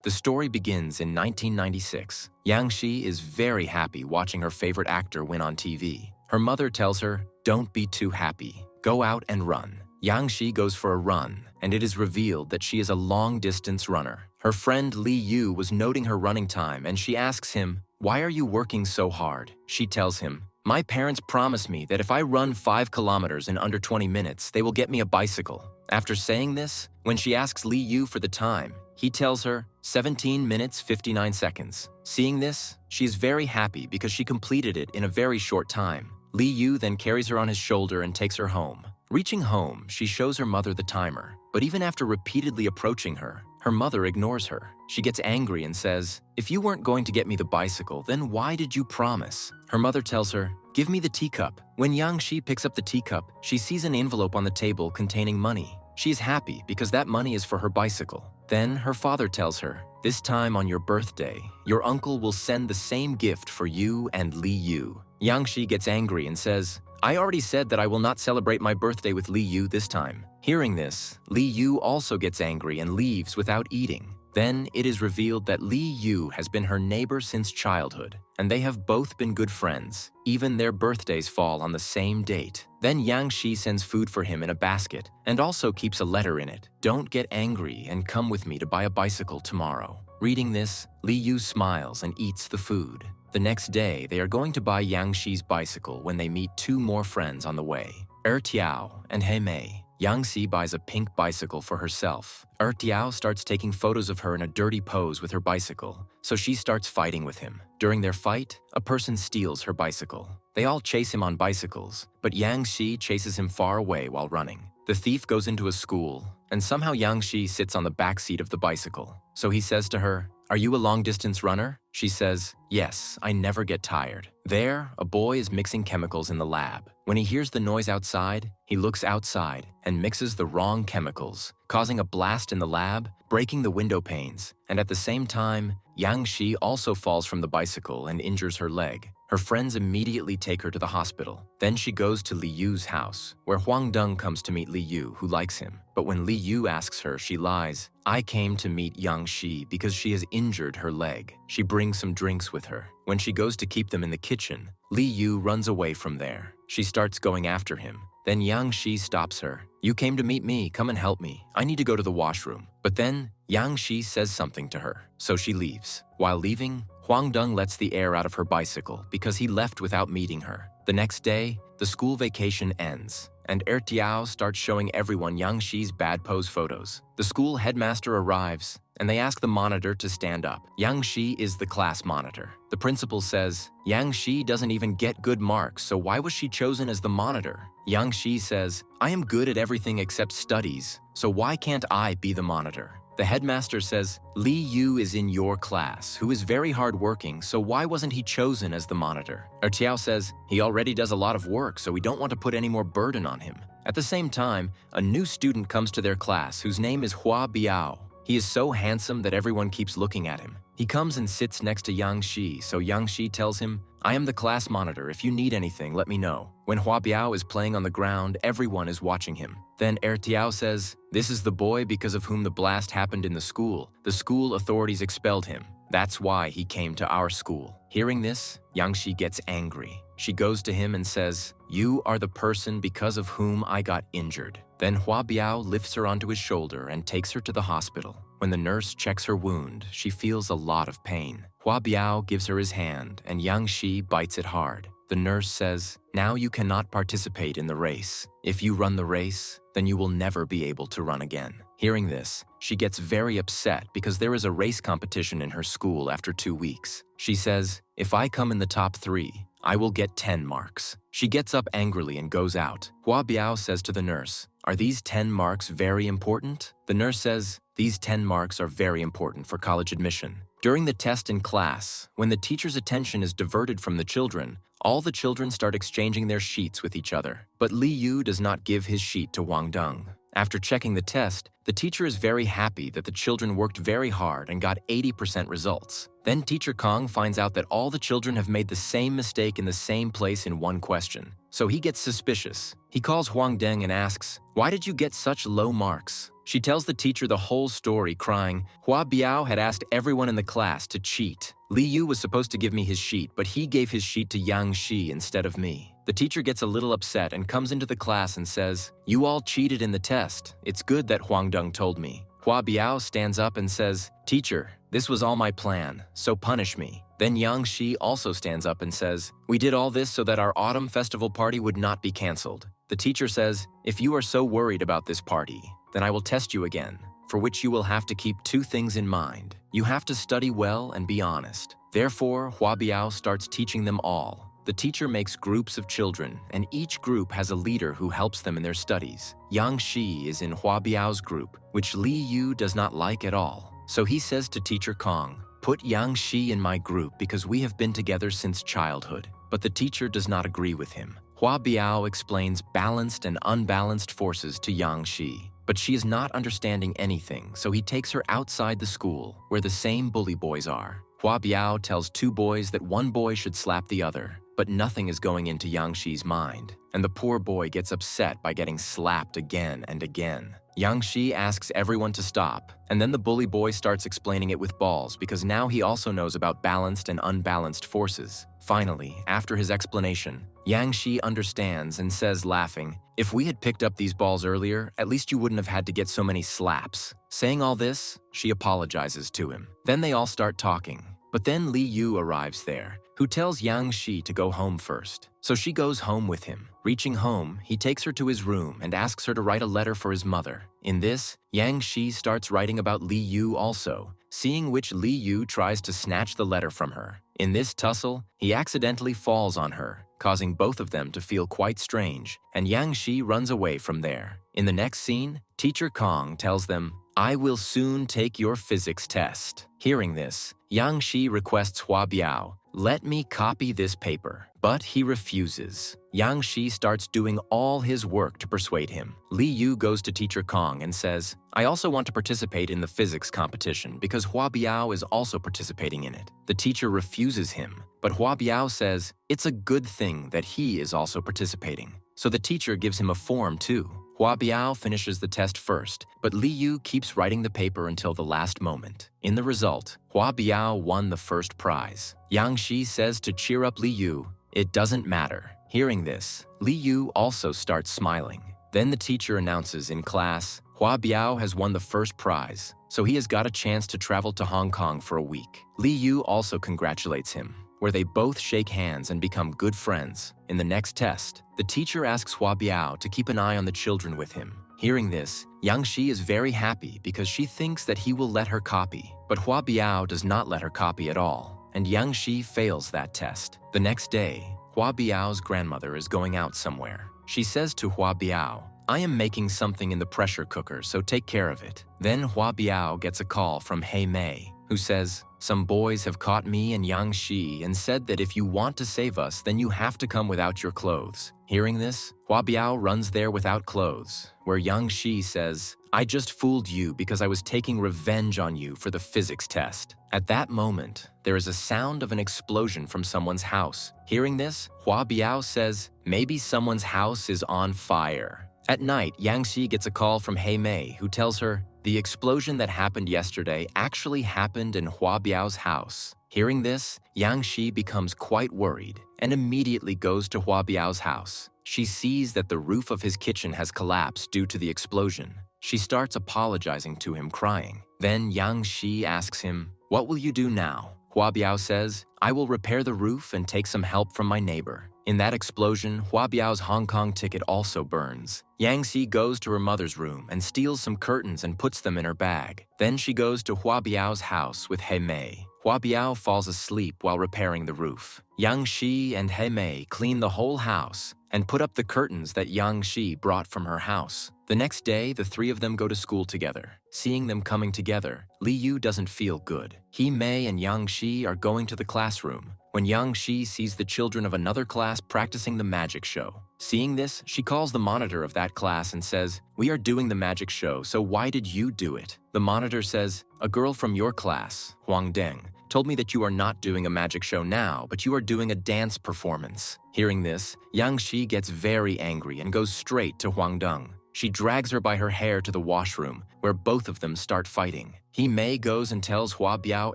The story begins in 1996. Yang Shi is very happy watching her favorite actor win on TV. Her mother tells her, "Don't be too happy. Go out and run." Yang Shi goes for a run, and it is revealed that she is a long-distance runner. Her friend Li Yu was noting her running time, and she asks him, "Why are you working so hard?" She tells him, "My parents promised me that if I run 5 kilometers in under 20 minutes, they will get me a bicycle." After saying this, when she asks Li Yu for the time, he tells her 17 minutes 59 seconds. Seeing this, she is very happy because she completed it in a very short time. Li Yu then carries her on his shoulder and takes her home. Reaching home, she shows her mother the timer, but even after repeatedly approaching her, her mother ignores her. She gets angry and says, "If you weren't going to get me the bicycle, then why did you promise?" Her mother tells her, "Give me the teacup." When Yang Shi picks up the teacup, she sees an envelope on the table containing money. She is happy because that money is for her bicycle. Then her father tells her, "This time on your birthday, your uncle will send the same gift for you and Li Yu." Yang Shi gets angry and says, "I already said that I will not celebrate my birthday with Li Yu this time." Hearing this, Li Yu also gets angry and leaves without eating. Then it is revealed that Li Yu has been her neighbor since childhood, and they have both been good friends. Even their birthdays fall on the same date. Then Yang Shi sends food for him in a basket and also keeps a letter in it. "Don't get angry and come with me to buy a bicycle tomorrow." Reading this, Li Yu smiles and eats the food. The next day, they are going to buy Yang Shi's bicycle when they meet 2 more friends on the way, Tiao and He Mei. Yang Shi buys a pink bicycle for herself. Tiao starts taking photos of her in a dirty pose with her bicycle, so she starts fighting with him. During their fight, a person steals her bicycle. They all chase him on bicycles, but Yang Shi chases him far away while running. The thief goes into a school, and somehow Yang Shi sits on the back seat of the bicycle. So he says to her, "Are you a long-distance runner?" She says, "Yes, I never get tired." There, a boy is mixing chemicals in the lab. When he hears the noise outside, he looks outside and mixes the wrong chemicals, causing a blast in the lab, breaking the window panes, and at the same time, Yang Shi also falls from the bicycle and injures her leg. Her friends immediately take her to the hospital. Then she goes to Li Yu's house, where Huang Deng comes to meet Li Yu, who likes him. But when Li Yu asks her, she lies. "I came to meet Yang Shi because she has injured her leg." She brings some drinks with her. When she goes to keep them in the kitchen, Li Yu runs away from there. She starts going after him. Then Yang Shi stops her. "You came to meet me, come and help me. I need to go to the washroom." But then, Yang Shi says something to her, so she leaves. While leaving, Huang Deng lets the air out of her bicycle because he left without meeting her. The next day, the school vacation ends, and Tiao starts showing everyone Yang Shi's bad pose photos. The school headmaster arrives, and they ask the monitor to stand up. Yang Shi is the class monitor. The principal says, "Yang Shi doesn't even get good marks, so why was she chosen as the monitor?" Yang Shi says, "I am good at everything except studies, so why can't I be the monitor?" The headmaster says, "Li Yu is in your class, who is very hardworking, so why wasn't he chosen as the monitor?" Tiao says, "He already does a lot of work, so we don't want to put any more burden on him." At the same time, a new student comes to their class whose name is Hua Biao. He is so handsome that everyone keeps looking at him. He comes and sits next to Yang Shi, so Yang Shi tells him, "I am the class monitor. If you need anything, let me know." When Hua Biao is playing on the ground, everyone is watching him. Then Tiao says, "This is the boy because of whom the blast happened in the school. The school authorities expelled him. That's why he came to our school." Hearing this, Yang Shi gets angry. She goes to him and says, "You are the person because of whom I got injured." Then Hua Biao lifts her onto his shoulder and takes her to the hospital. When the nurse checks her wound, she feels a lot of pain. Hua Biao gives her his hand, and Yang Shi bites it hard. The nurse says, "Now you cannot participate in the race. If you run the race, then you will never be able to run again." Hearing this, she gets very upset because there is a race competition in her school after 2 weeks. She says, "If I come in the top 3, I will get 10 marks." She gets up angrily and goes out. Hua Biao says to the nurse, "Are these 10 marks very important?" The nurse says, "These 10 marks are very important for college admission." During the test in class, when the teacher's attention is diverted from the children, all the children start exchanging their sheets with each other. But Li Yu does not give his sheet to Huang Deng. After checking the test, the teacher is very happy that the children worked very hard and got 80% results. Then Teacher Kong finds out that all the children have made the same mistake in the same place in one question. So he gets suspicious. He calls Huang Deng and asks, "Why did you get such low marks?" She tells the teacher the whole story, crying, Hua Biao had asked everyone in the class to cheat. Li Yu was supposed to give me his sheet, but he gave his sheet to Yang Shi instead of me. The teacher gets a little upset and comes into the class and says, You all cheated in the test. It's good that Huang Deng told me. Hua Biao stands up and says, Teacher, this was all my plan, so punish me. Then Yang Shi also stands up and says, We did all this so that our autumn festival party would not be cancelled. The teacher says, If you are so worried about this party, then I will test you again, for which you will have to keep 2 things in mind. You have to study well and be honest. Therefore, Hua Biao starts teaching them all. The teacher makes groups of children, and each group has a leader who helps them in their studies. Yang Shi is in Hua Biao's group, which Li Yu does not like at all. So he says to Teacher Kong, Put Yang Shi in my group because we have been together since childhood. But the teacher does not agree with him. Hua Biao explains balanced and unbalanced forces to Yang Shi. But she is not understanding anything, so he takes her outside the school, where the same bully boys are. Hua Biao tells 2 boys that one boy should slap the other, but nothing is going into Yang Shi's mind, and the poor boy gets upset by getting slapped again and again. Yang Shi asks everyone to stop, and then the bully boy starts explaining it with balls because now he also knows about balanced and unbalanced forces. Finally, after his explanation, Yang Shi understands and says, laughing, If we had picked up these balls earlier, at least you wouldn't have had to get so many slaps. Saying all this, she apologizes to him. Then they all start talking. But then Li Yu arrives there, who tells Yang Shi to go home first. So she goes home with him. Reaching home, he takes her to his room and asks her to write a letter for his mother. In this, Yang Shi starts writing about Li Yu also, seeing which Li Yu tries to snatch the letter from her. In this tussle, he accidentally falls on her, causing both of them to feel quite strange, and Yang Shi runs away from there. In the next scene, Teacher Kong tells them, I will soon take your physics test. Hearing this, Yang Shi requests Hua Biao, Let me copy this paper. But he refuses. Yang Shi starts doing all his work to persuade him. Li Yu goes to Teacher Kong and says, I also want to participate in the physics competition because Hua Biao is also participating in it. The teacher refuses him, but Hua Biao says, It's a good thing that he is also participating. So the teacher gives him a form too. Hua Biao finishes the test first, but Li Yu keeps writing the paper until the last moment. In the result, Hua Biao won the first prize. Yang Shi says to cheer up Li Yu, It doesn't matter. Hearing this, Li Yu also starts smiling. Then the teacher announces in class, Hua Biao has won the first prize, so he has got a chance to travel to Hong Kong for a week. Li Yu also congratulates him, where they both shake hands and become good friends. In the next test, the teacher asks Hua Biao to keep an eye on the children with him. Hearing this, Yang Shi is very happy because she thinks that he will let her copy. But Hua Biao does not let her copy at all, and Yang Shi fails that test. The next day, Hua Biao's grandmother is going out somewhere. She says to Hua Biao, I am making something in the pressure cooker, so take care of it. Then Hua Biao gets a call from Hei Mei, who says, Some boys have caught me and Yang Shi and said that if you want to save us, then you have to come without your clothes. Hearing this, Hua Biao runs there without clothes, where Yang Shi says, I just fooled you because I was taking revenge on you for the physics test. At that moment, there is a sound of an explosion from someone's house. Hearing this, Hua Biao says, Maybe someone's house is on fire. At night, Yang Shi gets a call from Hei Mei, who tells her, The explosion that happened yesterday actually happened in Hua Biao's house. Hearing this, Yang Shi becomes quite worried and immediately goes to Hua Biao's house. She sees that the roof of his kitchen has collapsed due to the explosion. She starts apologizing to him, crying. Then Yang Shi asks him, What will you do now? Hua Biao says, I will repair the roof and take some help from my neighbor. In that explosion, Hua Biao's Hong Kong ticket also burns. Yang Xi goes to her mother's room and steals some curtains and puts them in her bag. Then she goes to Hua Biao's house with Hei Mei. Hua Biao falls asleep while repairing the roof. Yang Shi and Hei Mei clean the whole house and put up the curtains that Yang Shi brought from her house. The next day, the 3 of them go to school together. Seeing them coming together, Li Yu doesn't feel good. Hei Mei and Yang Shi are going to the classroom when Yang Shi sees the children of another class practicing the magic show. Seeing this, she calls the monitor of that class and says, We are doing the magic show, so why did you do it? The monitor says, A girl from your class, Huang Deng, told me that you are not doing a magic show now, but you are doing a dance performance. Hearing this, Yang Shi gets very angry and goes straight to Huang Deng. She drags her by her hair to the washroom, where both of them start fighting. Mei goes and tells Hua Biao,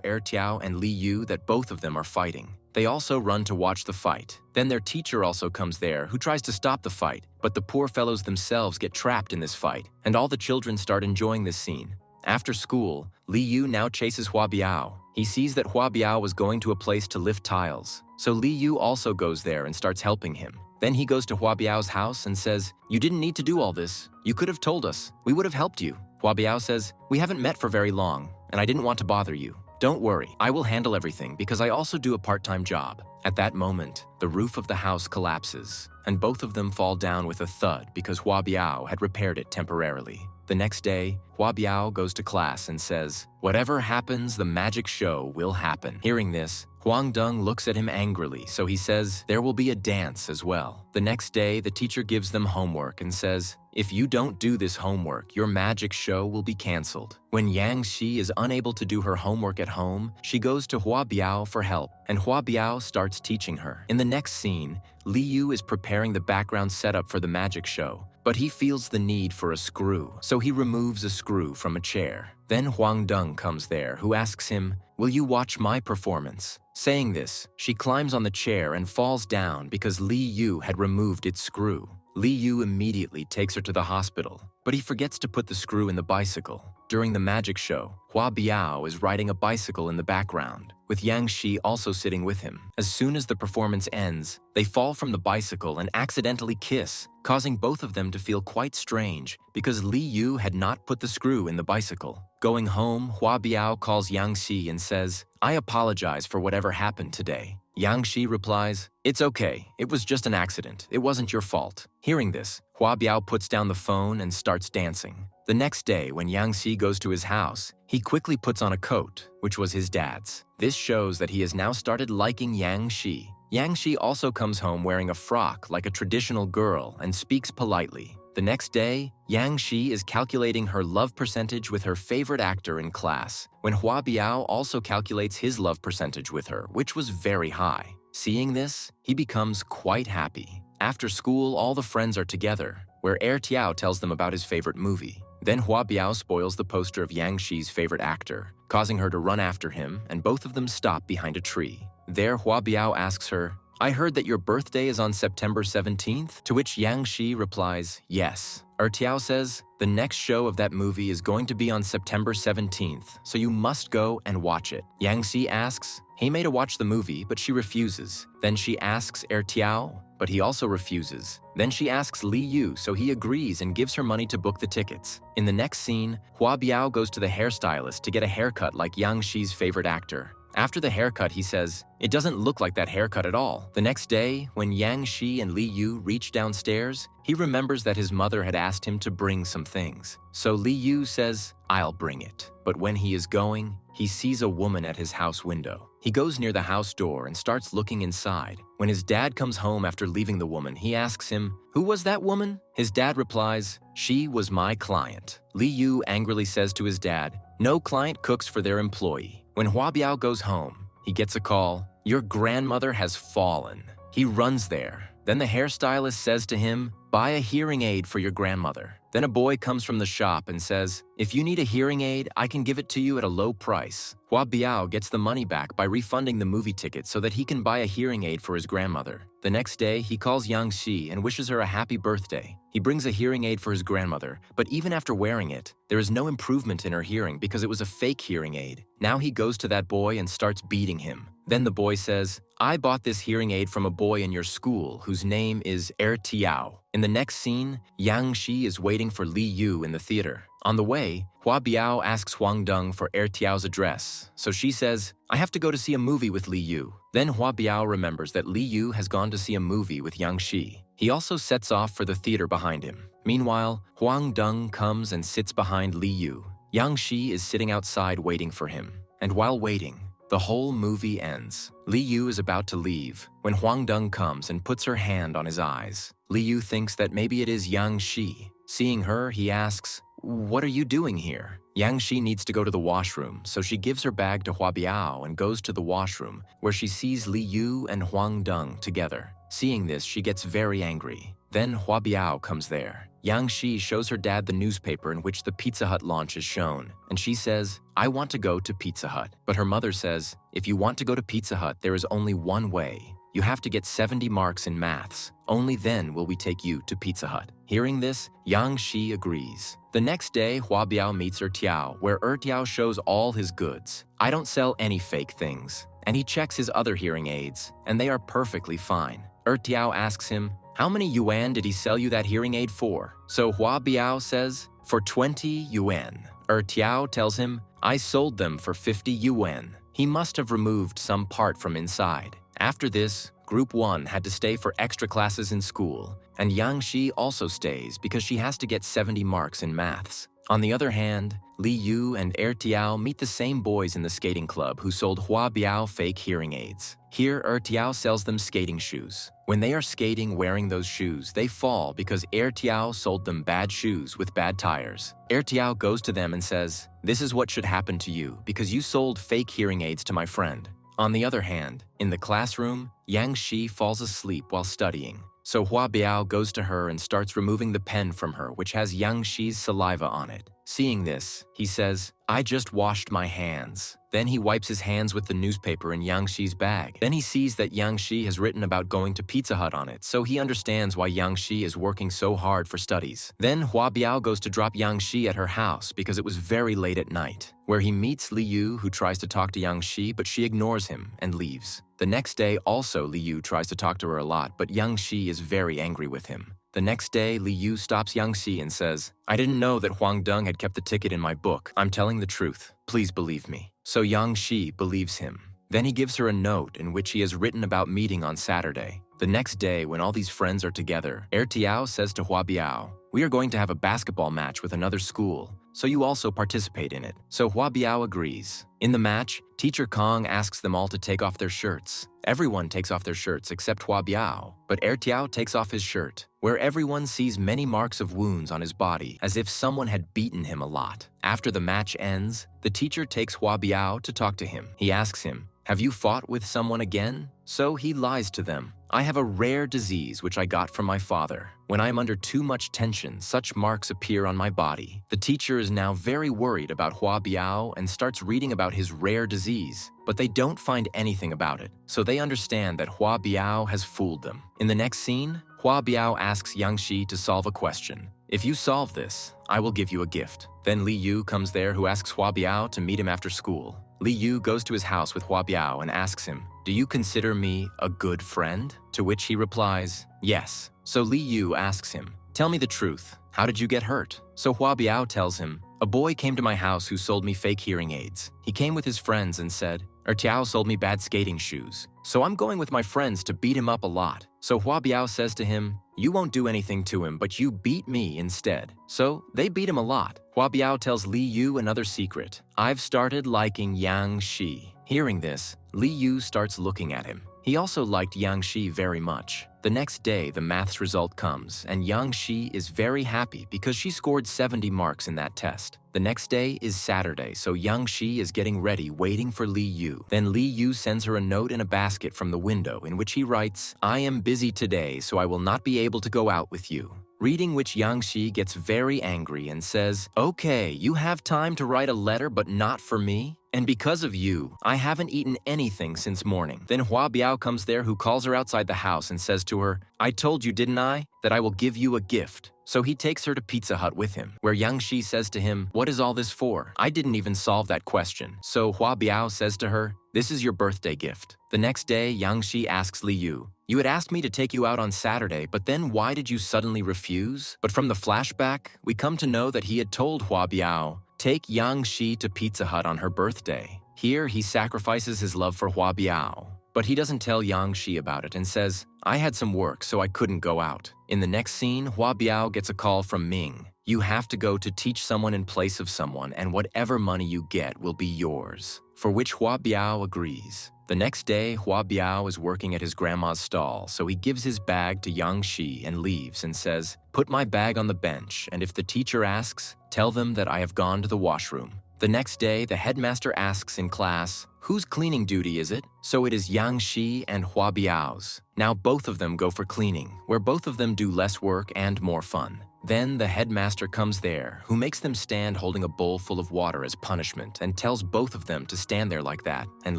Tiao, and Li Yu that both of them are fighting. They also run to watch the fight. Then their teacher also comes there, who tries to stop the fight, but the poor fellows themselves get trapped in this fight, and all the children start enjoying this scene. After school, Li Yu now chases Hua Biao. He sees that Hua Biao was going to a place to lift tiles, so Li Yu also goes there and starts helping him. Then he goes to Hua Biao's house and says, "You didn't need to do all this. You could have told us. We would have helped you." Hua Biao says, "We haven't met for very long, and I didn't want to bother you. Don't worry, I will handle everything because I also do a part-time job." At that moment, the roof of the house collapses, and both of them fall down with a thud because Hua Biao had repaired it temporarily. The next day, Hua Biao goes to class and says, "Whatever happens, the magic show will happen." Hearing this, Huang Deng looks at him angrily, so he says there will be a dance as well. The next day, the teacher gives them homework and says, "If you don't do this homework, your magic show will be cancelled." When Yang Shi is unable to do her homework at home, she goes to Hua Biao for help, and Hua Biao starts teaching her. In the next scene, Li Yu is preparing the background setup for the magic show, but he feels the need for a screw, so he removes a screw from a chair. Then Huang Deng comes there, who asks him, "Will you watch my performance?" Saying this, she climbs on the chair and falls down because Li Yu had removed its screw. Li Yu immediately takes her to the hospital, but he forgets to put the screw in the bicycle. During the magic show, Hua Biao is riding a bicycle in the background, with Yang Shi also sitting with him. As soon as the performance ends, they fall from the bicycle and accidentally kiss, causing both of them to feel quite strange because Li Yu had not put the screw in the bicycle. Going home, Hua Biao calls Yang Shi and says, "I apologize for whatever happened today." Yang Shi replies, "It's okay, it was just an accident, it wasn't your fault." Hearing this, Hua Biao puts down the phone and starts dancing. The next day, when Yang Shi goes to his house, he quickly puts on a coat, which was his dad's. This shows that he has now started liking Yang Shi. Yang Shi also comes home wearing a frock like a traditional girl and speaks politely. The next day, Yang Shi is calculating her love percentage with her favorite actor in class, when Hua Biao also calculates his love percentage with her, which was very high. Seeing this, he becomes quite happy. After school, all the friends are together, where Tiao tells them about his favorite movie. Then Hua Biao spoils the poster of Yang Shi's favorite actor, causing her to run after him, and both of them stop behind a tree. There, Hua Biao asks her, "I heard that your birthday is on September 17th, to which Yang Shi replies, "Yes." Tiao says, "The next show of that movie is going to be on September 17th, so you must go and watch it." Yang Shi asks Mei to watch the movie, but she refuses. Then she asks Tiao, but he also refuses. Then she asks Li Yu, so he agrees and gives her money to book the tickets. In the next scene, Hua Biao goes to the hairstylist to get a haircut like Yang Shi's favorite actor. After the haircut, he says, "It doesn't look like that haircut at all." The next day, when Yang Shi and Li Yu reach downstairs, he remembers that his mother had asked him to bring some things. So Li Yu says, "I'll bring it." But when he is going, he sees a woman at his house window. He goes near the house door and starts looking inside. When his dad comes home after leaving the woman, he asks him, "Who was that woman?" His dad replies, "She was my client." Li Yu angrily says to his dad, "No client cooks for their employee." When Hua Biao goes home, he gets a call, "Your grandmother has fallen." He runs there. Then the hairstylist says to him, "Buy a hearing aid for your grandmother." Then a boy comes from the shop and says, "If you need a hearing aid, I can give it to you at a low price." Hua Biao gets the money back by refunding the movie ticket so that he can buy a hearing aid for his grandmother. The next day, he calls Yang Shi and wishes her a happy birthday. He brings a hearing aid for his grandmother, but even after wearing it, there is no improvement in her hearing because it was a fake hearing aid. Now he goes to that boy and starts beating him. Then the boy says, "I bought this hearing aid from a boy in your school whose name is Tiao." In the next scene, Yang Shi is waiting for Li Yu in the theater. On the way, Hua Biao asks Huang Deng for Tiao's address, so she says, "I have to go to see a movie with Li Yu." Then Hua Biao remembers that Li Yu has gone to see a movie with Yang Shi. He also sets off for the theater behind him. Meanwhile, Huang Deng comes and sits behind Li Yu. Yang Shi is sitting outside waiting for him, and while waiting, the whole movie ends. Li Yu is about to leave when Huang Deng comes and puts her hand on his eyes. Li Yu thinks that maybe it is Yang Shi. Seeing her, he asks, "What are you doing here?" Yang Shi needs to go to the washroom, so she gives her bag to Hua Biao and goes to the washroom, where she sees Li Yu and Huang Deng together. Seeing this, she gets very angry. Then Hua Biao comes there. Yang Shi shows her dad the newspaper in which the Pizza Hut launch is shown, and she says, "I want to go to Pizza Hut." But her mother says, "If you want to go to Pizza Hut, there is only one way. You have to get 70 marks in maths. Only then will we take you to Pizza Hut." Hearing this, Yang Shi agrees. The next day, Hua Biao meets Tiao, where Tiao shows all his goods. "I don't sell any fake things." And he checks his other hearing aids, and they are perfectly fine. Tiao asks him, "How many yuan did he sell you that hearing aid for?" So Hua Biao says, "For 20 yuan. Tiao tells him, "I sold them for 50 yuan. He must have removed some part from inside." After this, Group 1 had to stay for extra classes in school, and Yang Shi also stays because she has to get 70 marks in maths. On the other hand, Li Yu and Tiao meet the same boys in the skating club who sold Hua Biao fake hearing aids. Here, Tiao sells them skating shoes. When they are skating wearing those shoes, they fall because Tiao sold them bad shoes with bad tires. Tiao goes to them and says, "This is what should happen to you because you sold fake hearing aids to my friend." On the other hand, in the classroom, Yang Shi falls asleep while studying. So Hua Biao goes to her and starts removing the pen from her, which has Yang Shi's saliva on it. Seeing this, he says, "I just washed my hands." Then he wipes his hands with the newspaper in Yang Shi's bag. Then he sees that Yang Shi has written about going to Pizza Hut on it, so he understands why Yang Shi is working so hard for studies. Then Hua Biao goes to drop Yang Shi at her house because it was very late at night, where he meets Li Yu, who tries to talk to Yang Shi, but she ignores him and leaves. The next day, also Li Yu tries to talk to her a lot, but Yang Shi is very angry with him. The next day, Li Yu stops Yang Shi and says, "I didn't know that Huang Deng had kept the ticket in my book. I'm telling the truth. Please believe me." So Yang Shi believes him. Then he gives her a note in which he has written about meeting on Saturday. The next day, when all these friends are together, Tiao says to Hua Biao, "We are going to have a basketball match with another school, so you also participate in it." So Hua Biao agrees. In the match, Teacher Kong asks them all to take off their shirts. Everyone takes off their shirts except Hua Biao, but Tiao takes off his shirt, where everyone sees many marks of wounds on his body, as if someone had beaten him a lot. After the match ends, the teacher takes Hua Biao to talk to him. He asks him, "Have you fought with someone again?" So he lies to them. "I have a rare disease which I got from my father. When I am under too much tension, such marks appear on my body." The teacher is now very worried about Hua Biao and starts reading about his rare disease, but they don't find anything about it, so they understand that Hua Biao has fooled them. In the next scene, Hua Biao asks Yang Shi to solve a question. "If you solve this, I will give you a gift." Then Li Yu comes there, who asks Hua Biao to meet him after school. Li Yu goes to his house with Hua Biao and asks him, "Do you consider me a good friend?" To which he replies, "Yes." So Li Yu asks him, "Tell me the truth. How did you get hurt?" So Hua Biao tells him, "A boy came to my house who sold me fake hearing aids. He came with his friends and said, Tiao sold me bad skating shoes. So I'm going with my friends to beat him up a lot." So Hua Biao says to him, "You won't do anything to him, but you beat me instead." So they beat him a lot. Hua Biao tells Li Yu another secret. "I've started liking Yang Shi." Hearing this, Li Yu starts looking at him. He also liked Yang Shi very much. The next day, the maths result comes, and Yang Shi is very happy because she scored 70 marks in that test. The next day is Saturday, so Yang Shi is getting ready, waiting for Li Yu. Then Li Yu sends her a note in a basket from the window in which he writes, "I am busy today, so I will not be able to go out with you." Reading which, Yang Shi gets very angry and says, "Okay, you have time to write a letter, but not for me? And because of you, I haven't eaten anything since morning." Then Hua Biao comes there, who calls her outside the house and says to her, "I told you, didn't I, that I will give you a gift?" So he takes her to Pizza Hut with him, where Yang Shi says to him, "What is all this for? I didn't even solve that question." So Hua Biao says to her, "This is your birthday gift." The next day, Yang Shi asks Li Yu, "You had asked me to take you out on Saturday, but then why did you suddenly refuse?" But from the flashback, we come to know that he had told Hua Biao, "Take Yang Shi to Pizza Hut on her birthday." Here, he sacrifices his love for Hua Biao, but he doesn't tell Yang Shi about it and says, "I had some work, so I couldn't go out." In the next scene, Hua Biao gets a call from Ming. "You have to go to teach someone in place of someone, and whatever money you get will be yours." For which Hua Biao agrees. The next day, Hua Biao is working at his grandma's stall, so he gives his bag to Yang Shi and leaves and says, "Put my bag on the bench, and if the teacher asks, tell them that I have gone to the washroom." The next day, the headmaster asks in class, whose cleaning duty is it? So it is Yang Shi and Hua Biao's. Now both of them go for cleaning, where both of them do less work and more fun. Then the headmaster comes there, who makes them stand holding a bowl full of water as punishment and tells both of them to stand there like that and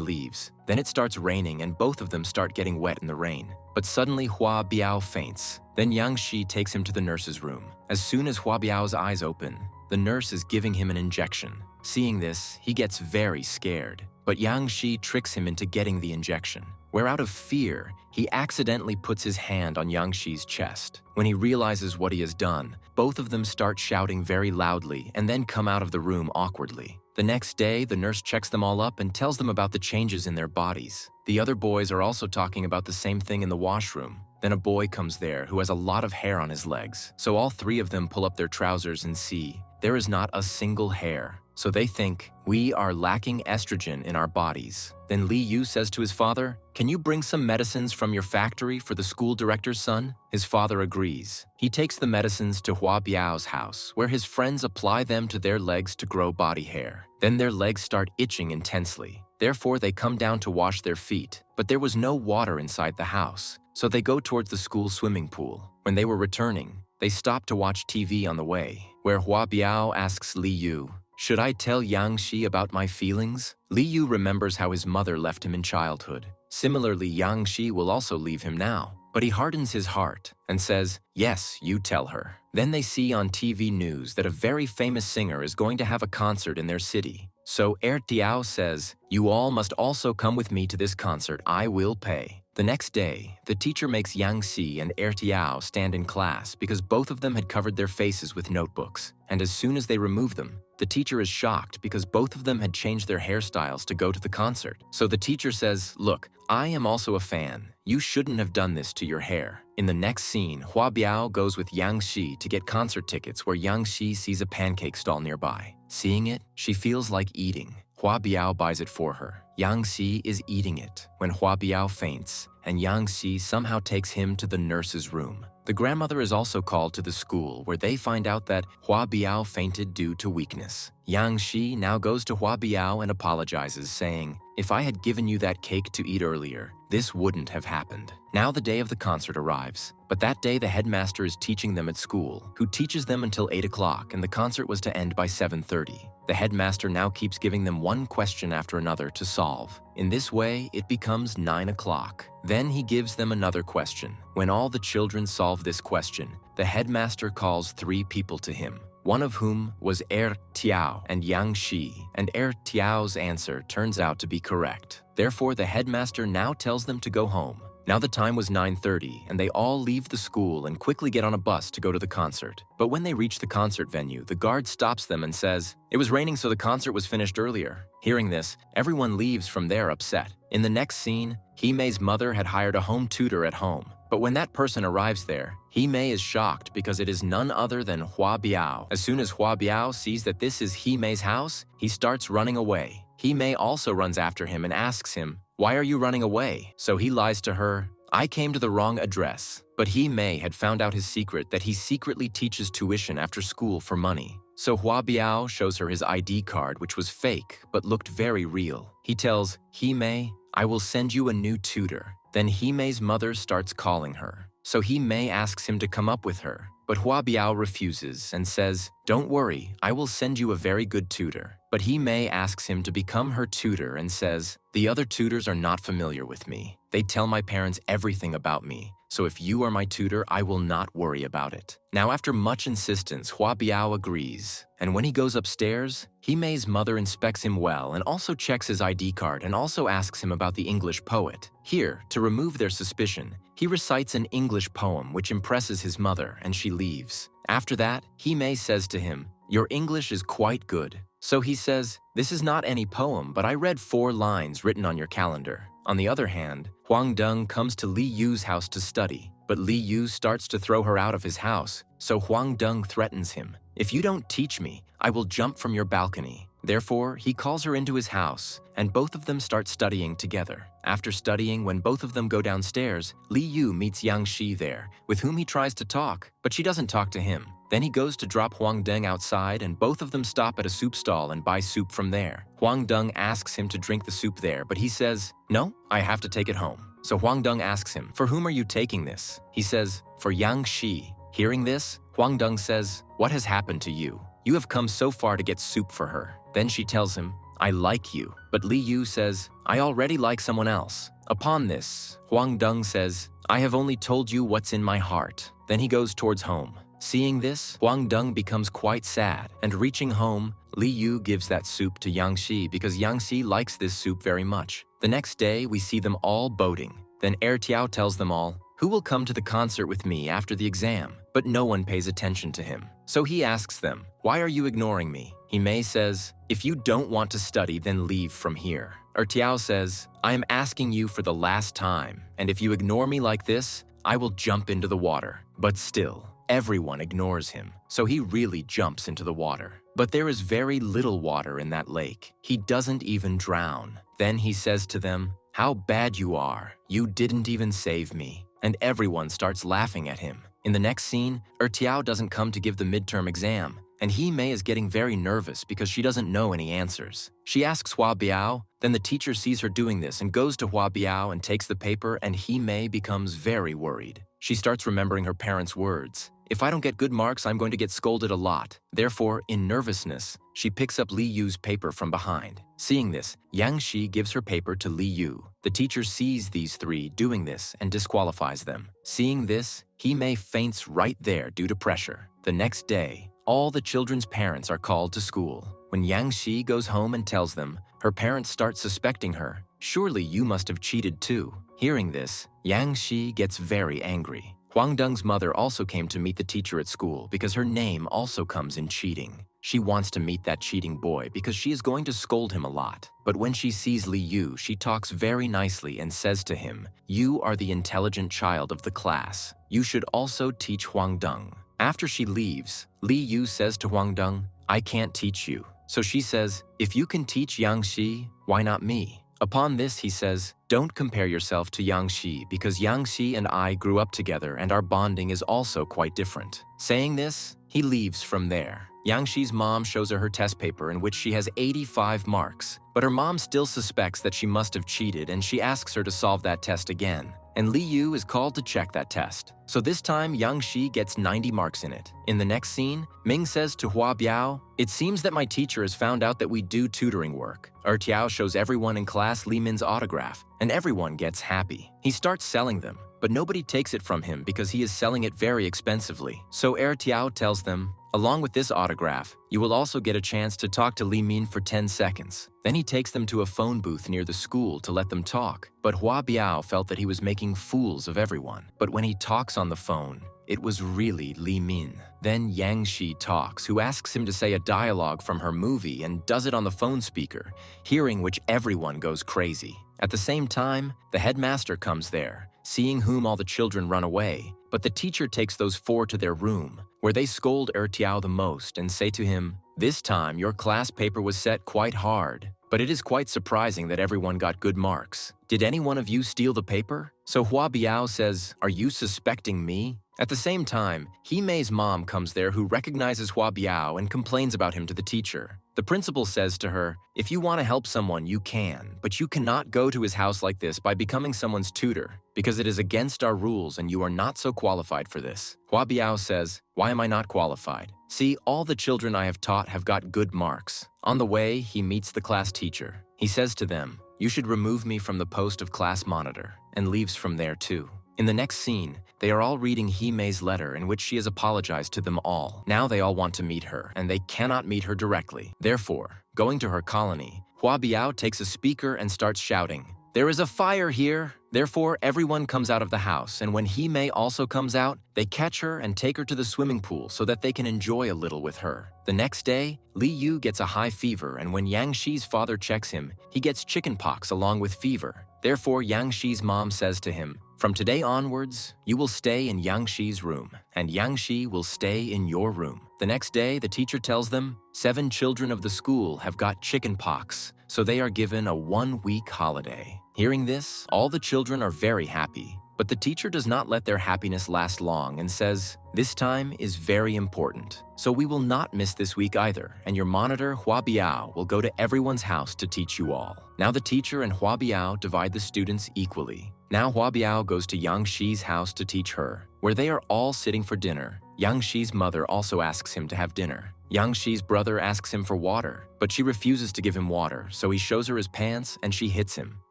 leaves. Then it starts raining and both of them start getting wet in the rain. But suddenly Hua Biao faints. Then Yang Shi takes him to the nurse's room. As soon as Hua Biao's eyes open, the nurse is giving him an injection. Seeing this, he gets very scared. But Yang Shi tricks him into getting the injection, where out of fear, he accidentally puts his hand on Yang Shi's chest. When he realizes what he has done, both of them start shouting very loudly and then come out of the room awkwardly. The next day, the nurse checks them all up and tells them about the changes in their bodies. The other boys are also talking about the same thing in the washroom. Then a boy comes there who has a lot of hair on his legs. So all three of them pull up their trousers and see there is not a single hair. So they think, we are lacking estrogen in our bodies. Then Li Yu says to his father, can you bring some medicines from your factory for the school director's son? His father agrees. He takes the medicines to Hua Biao's house, where his friends apply them to their legs to grow body hair. Then their legs start itching intensely. Therefore, they come down to wash their feet, but there was no water inside the house. So they go towards the school swimming pool. When they were returning, they stopped to watch TV on the way, where Hua Biao asks Li Yu, should I tell Yang Shi about my feelings? Li Yu remembers how his mother left him in childhood. Similarly, Yang Shi will also leave him now, but he hardens his heart and says, yes, you tell her. Then they see on TV news that a very famous singer is going to have a concert in their city. So Tiao says, you all must also come with me to this concert, I will pay. The next day, the teacher makes Yang Xi and Tiao stand in class because both of them had covered their faces with notebooks. And as soon as they remove them, the teacher is shocked because both of them had changed their hairstyles to go to the concert. So the teacher says, look, I am also a fan. You shouldn't have done this to your hair. In the next scene, Hua Biao goes with Yang Xi to get concert tickets where Yang Xi sees a pancake stall nearby. Seeing it, she feels like eating. Hua Biao buys it for her. Yang Xi is eating it when Hua Biao faints, and Yang Xi somehow takes him to the nurse's room. The grandmother is also called to the school, where they find out that Hua Biao fainted due to weakness. Yang Xi now goes to Hua Biao and apologizes, saying, if I had given you that cake to eat earlier, this wouldn't have happened. Now the day of the concert arrives, but that day the headmaster is teaching them at school, who teaches them until 8 o'clock, and the concert was to end by 7:30. The headmaster now keeps giving them one question after another to solve. In this way, it becomes 9 o'clock. Then he gives them another question. When all the children solve this question, the headmaster calls 3 people to him, one of whom was Tiao and Yang Shi, and Tiao's answer turns out to be correct. Therefore, the headmaster now tells them to go home. Now the time was 9:30, and they all leave the school and quickly get on a bus to go to the concert. But when they reach the concert venue, the guard stops them and says, it was raining so the concert was finished earlier. Hearing this, everyone leaves from there upset. In the next scene, Himei's mother had hired a home tutor at home. But when that person arrives there, Himei is shocked because it is none other than Hua Biao. As soon as Hua Biao sees that this is Himei's house, he starts running away. Himei also runs after him and asks him, why are you running away? So he lies to her, I came to the wrong address. But Himei had found out his secret that he secretly teaches tuition after school for money. So Hua Biao shows her his ID card, which was fake but looked very real. He tells Himei, I will send you a new tutor. Then Himei's mother starts calling her. So Himei asks him to come up with her. But Hua Biao refuses and says, don't worry, I will send you a very good tutor. But Himei asks him to become her tutor and says, the other tutors are not familiar with me. They tell my parents everything about me. So if you are my tutor, I will not worry about it. Now after much insistence, Hua Biao agrees. And when he goes upstairs, Himei's mother inspects him well and also checks his ID card and also asks him about the English poet. Here, to remove their suspicion, he recites an English poem which impresses his mother and she leaves. After that, Himei says to him, your English is quite good. So he says, this is not any poem, but I read 4 lines written on your calendar. On the other hand, Huang Deng comes to Li Yu's house to study, but Li Yu starts to throw her out of his house, so Huang Deng threatens him. If you don't teach me, I will jump from your balcony. Therefore, he calls her into his house, and both of them start studying together. After studying, when both of them go downstairs, Li Yu meets Yang Shi there, with whom he tries to talk, but she doesn't talk to him. Then he goes to drop Huang Deng outside, and both of them stop at a soup stall and buy soup from there. Huang Deng asks him to drink the soup there, but he says, "No, I have to take it home." So Huang Deng asks him, "For whom are you taking this?" He says, "For Yang Shi." Hearing this, Huang Deng says, "What has happened to you? You have come so far to get soup for her." Then she tells him, "I like you." But Li Yu says, "I already like someone else." Upon this, Huang Deng says, "I have only told you what's in my heart." Then he goes towards home. Seeing this, Huang Deng becomes quite sad, and reaching home, Li Yu gives that soup to Yang Shi because Yang Shi likes this soup very much. The next day, we see them all boating. Then Tiao tells them all, "Who will come to the concert with me after the exam?" But no one pays attention to him. So he asks them, "Why are you ignoring me?" Mei says, "If you don't want to study, then leave from here." Tiao says, "I am asking you for the last time, and if you ignore me like this, I will jump into the water." But still, everyone ignores him, so he really jumps into the water. But there is very little water in that lake. He doesn't even drown. Then he says to them, "How bad you are. You didn't even save me." And everyone starts laughing at him. In the next scene, Tiao doesn't come to give the midterm exam, and Mei is getting very nervous because she doesn't know any answers. She asks Hua Biao, then the teacher sees her doing this and goes to Hua Biao and takes the paper, and Mei becomes very worried. She starts remembering her parents' words. "If I don't get good marks, I'm going to get scolded a lot." Therefore, in nervousness, she picks up Li Yu's paper from behind. Seeing this, Yang Shi gives her paper to Li Yu. The teacher sees these three doing this and disqualifies them. Seeing this, Mei faints right there due to pressure. The next day, all the children's parents are called to school. When Yang Shi goes home and tells them, her parents start suspecting her. "Surely you must have cheated too." Hearing this, Yang Shi gets very angry. Huang Deng's mother also came to meet the teacher at school because her name also comes in cheating. She wants to meet that cheating boy because she is going to scold him a lot. But when she sees Li Yu, she talks very nicely and says to him, "You are the intelligent child of the class. You should also teach Huang Deng." After she leaves, Li Yu says to Huang Deng, "I can't teach you." So she says, "If you can teach Yang Shi, why not me?" Upon this, he says, "Don't compare yourself to Yang Shi because Yang Shi and I grew up together and our bonding is also quite different." Saying this, he leaves from there. Yang Shi's mom shows her test paper in which she has 85 marks, but her mom still suspects that she must have cheated and she asks her to solve that test again. And Li Yu is called to check that test. So this time, Yang Shi gets 90 marks in it. In the next scene, Ming says to Hua Biao, "It seems that my teacher has found out that we do tutoring work." Tiao shows everyone in class Li Min's autograph, and everyone gets happy. He starts selling them, but nobody takes it from him because he is selling it very expensively. So Tiao tells them, "Along with this autograph, you will also get a chance to talk to Li Min for 10 seconds. Then he takes them to a phone booth near the school to let them talk. But Hua Biao felt that he was making fools of everyone. But when he talks on the phone, it was really Li Min. Then Yang Shi talks, who asks him to say a dialogue from her movie and does it on the phone speaker, hearing which everyone goes crazy. At the same time, the headmaster comes there, seeing whom all the children run away. But the teacher takes those 4 to their room, where they scold Tiao the most and say to him, "This time your class paper was set quite hard, but it is quite surprising that everyone got good marks. Did any one of you steal the paper?" So Hua Biao says, "Are you suspecting me?" At the same time, Mei's mom comes there who recognizes Hua Biao and complains about him to the teacher. The principal says to her, "If you want to help someone, you can, but you cannot go to his house like this by becoming someone's tutor, because it is against our rules and you are not so qualified for this." Hua Biao says, "Why am I not qualified? See, all the children I have taught have got good marks." On the way, he meets the class teacher. He says to them, "You should remove me from the post of class monitor," and leaves from there too. In the next scene, they are all reading Mei's letter in which she has apologized to them all. Now they all want to meet her, and they cannot meet her directly. Therefore, going to her colony, Hua Biao takes a speaker and starts shouting, "There is a fire here!" Therefore, everyone comes out of the house, and when Mei also comes out, they catch her and take her to the swimming pool so that they can enjoy a little with her. The next day, Li Yu gets a high fever, and when Yang Shi's father checks him, he gets chickenpox along with fever. Therefore, Yang Shi's mom says to him, "From today onwards, you will stay in Yang Shi's room, and Yang Shi will stay in your room." The next day, the teacher tells them, 7 children of the school have got chickenpox, so they are given a 1-week holiday. Hearing this, all the children are very happy. But the teacher does not let their happiness last long and says, "This time is very important, so we will not miss this week either, and your monitor, Hua Biao, will go to everyone's house to teach you all." Now the teacher and Hua Biao divide the students equally. Now Hua Biao goes to Yang Shi's house to teach her, where they are all sitting for dinner. Yang Shi's mother also asks him to have dinner. Yang Shi's brother asks him for water, but she refuses to give him water, so he shows her his pants and she hits him.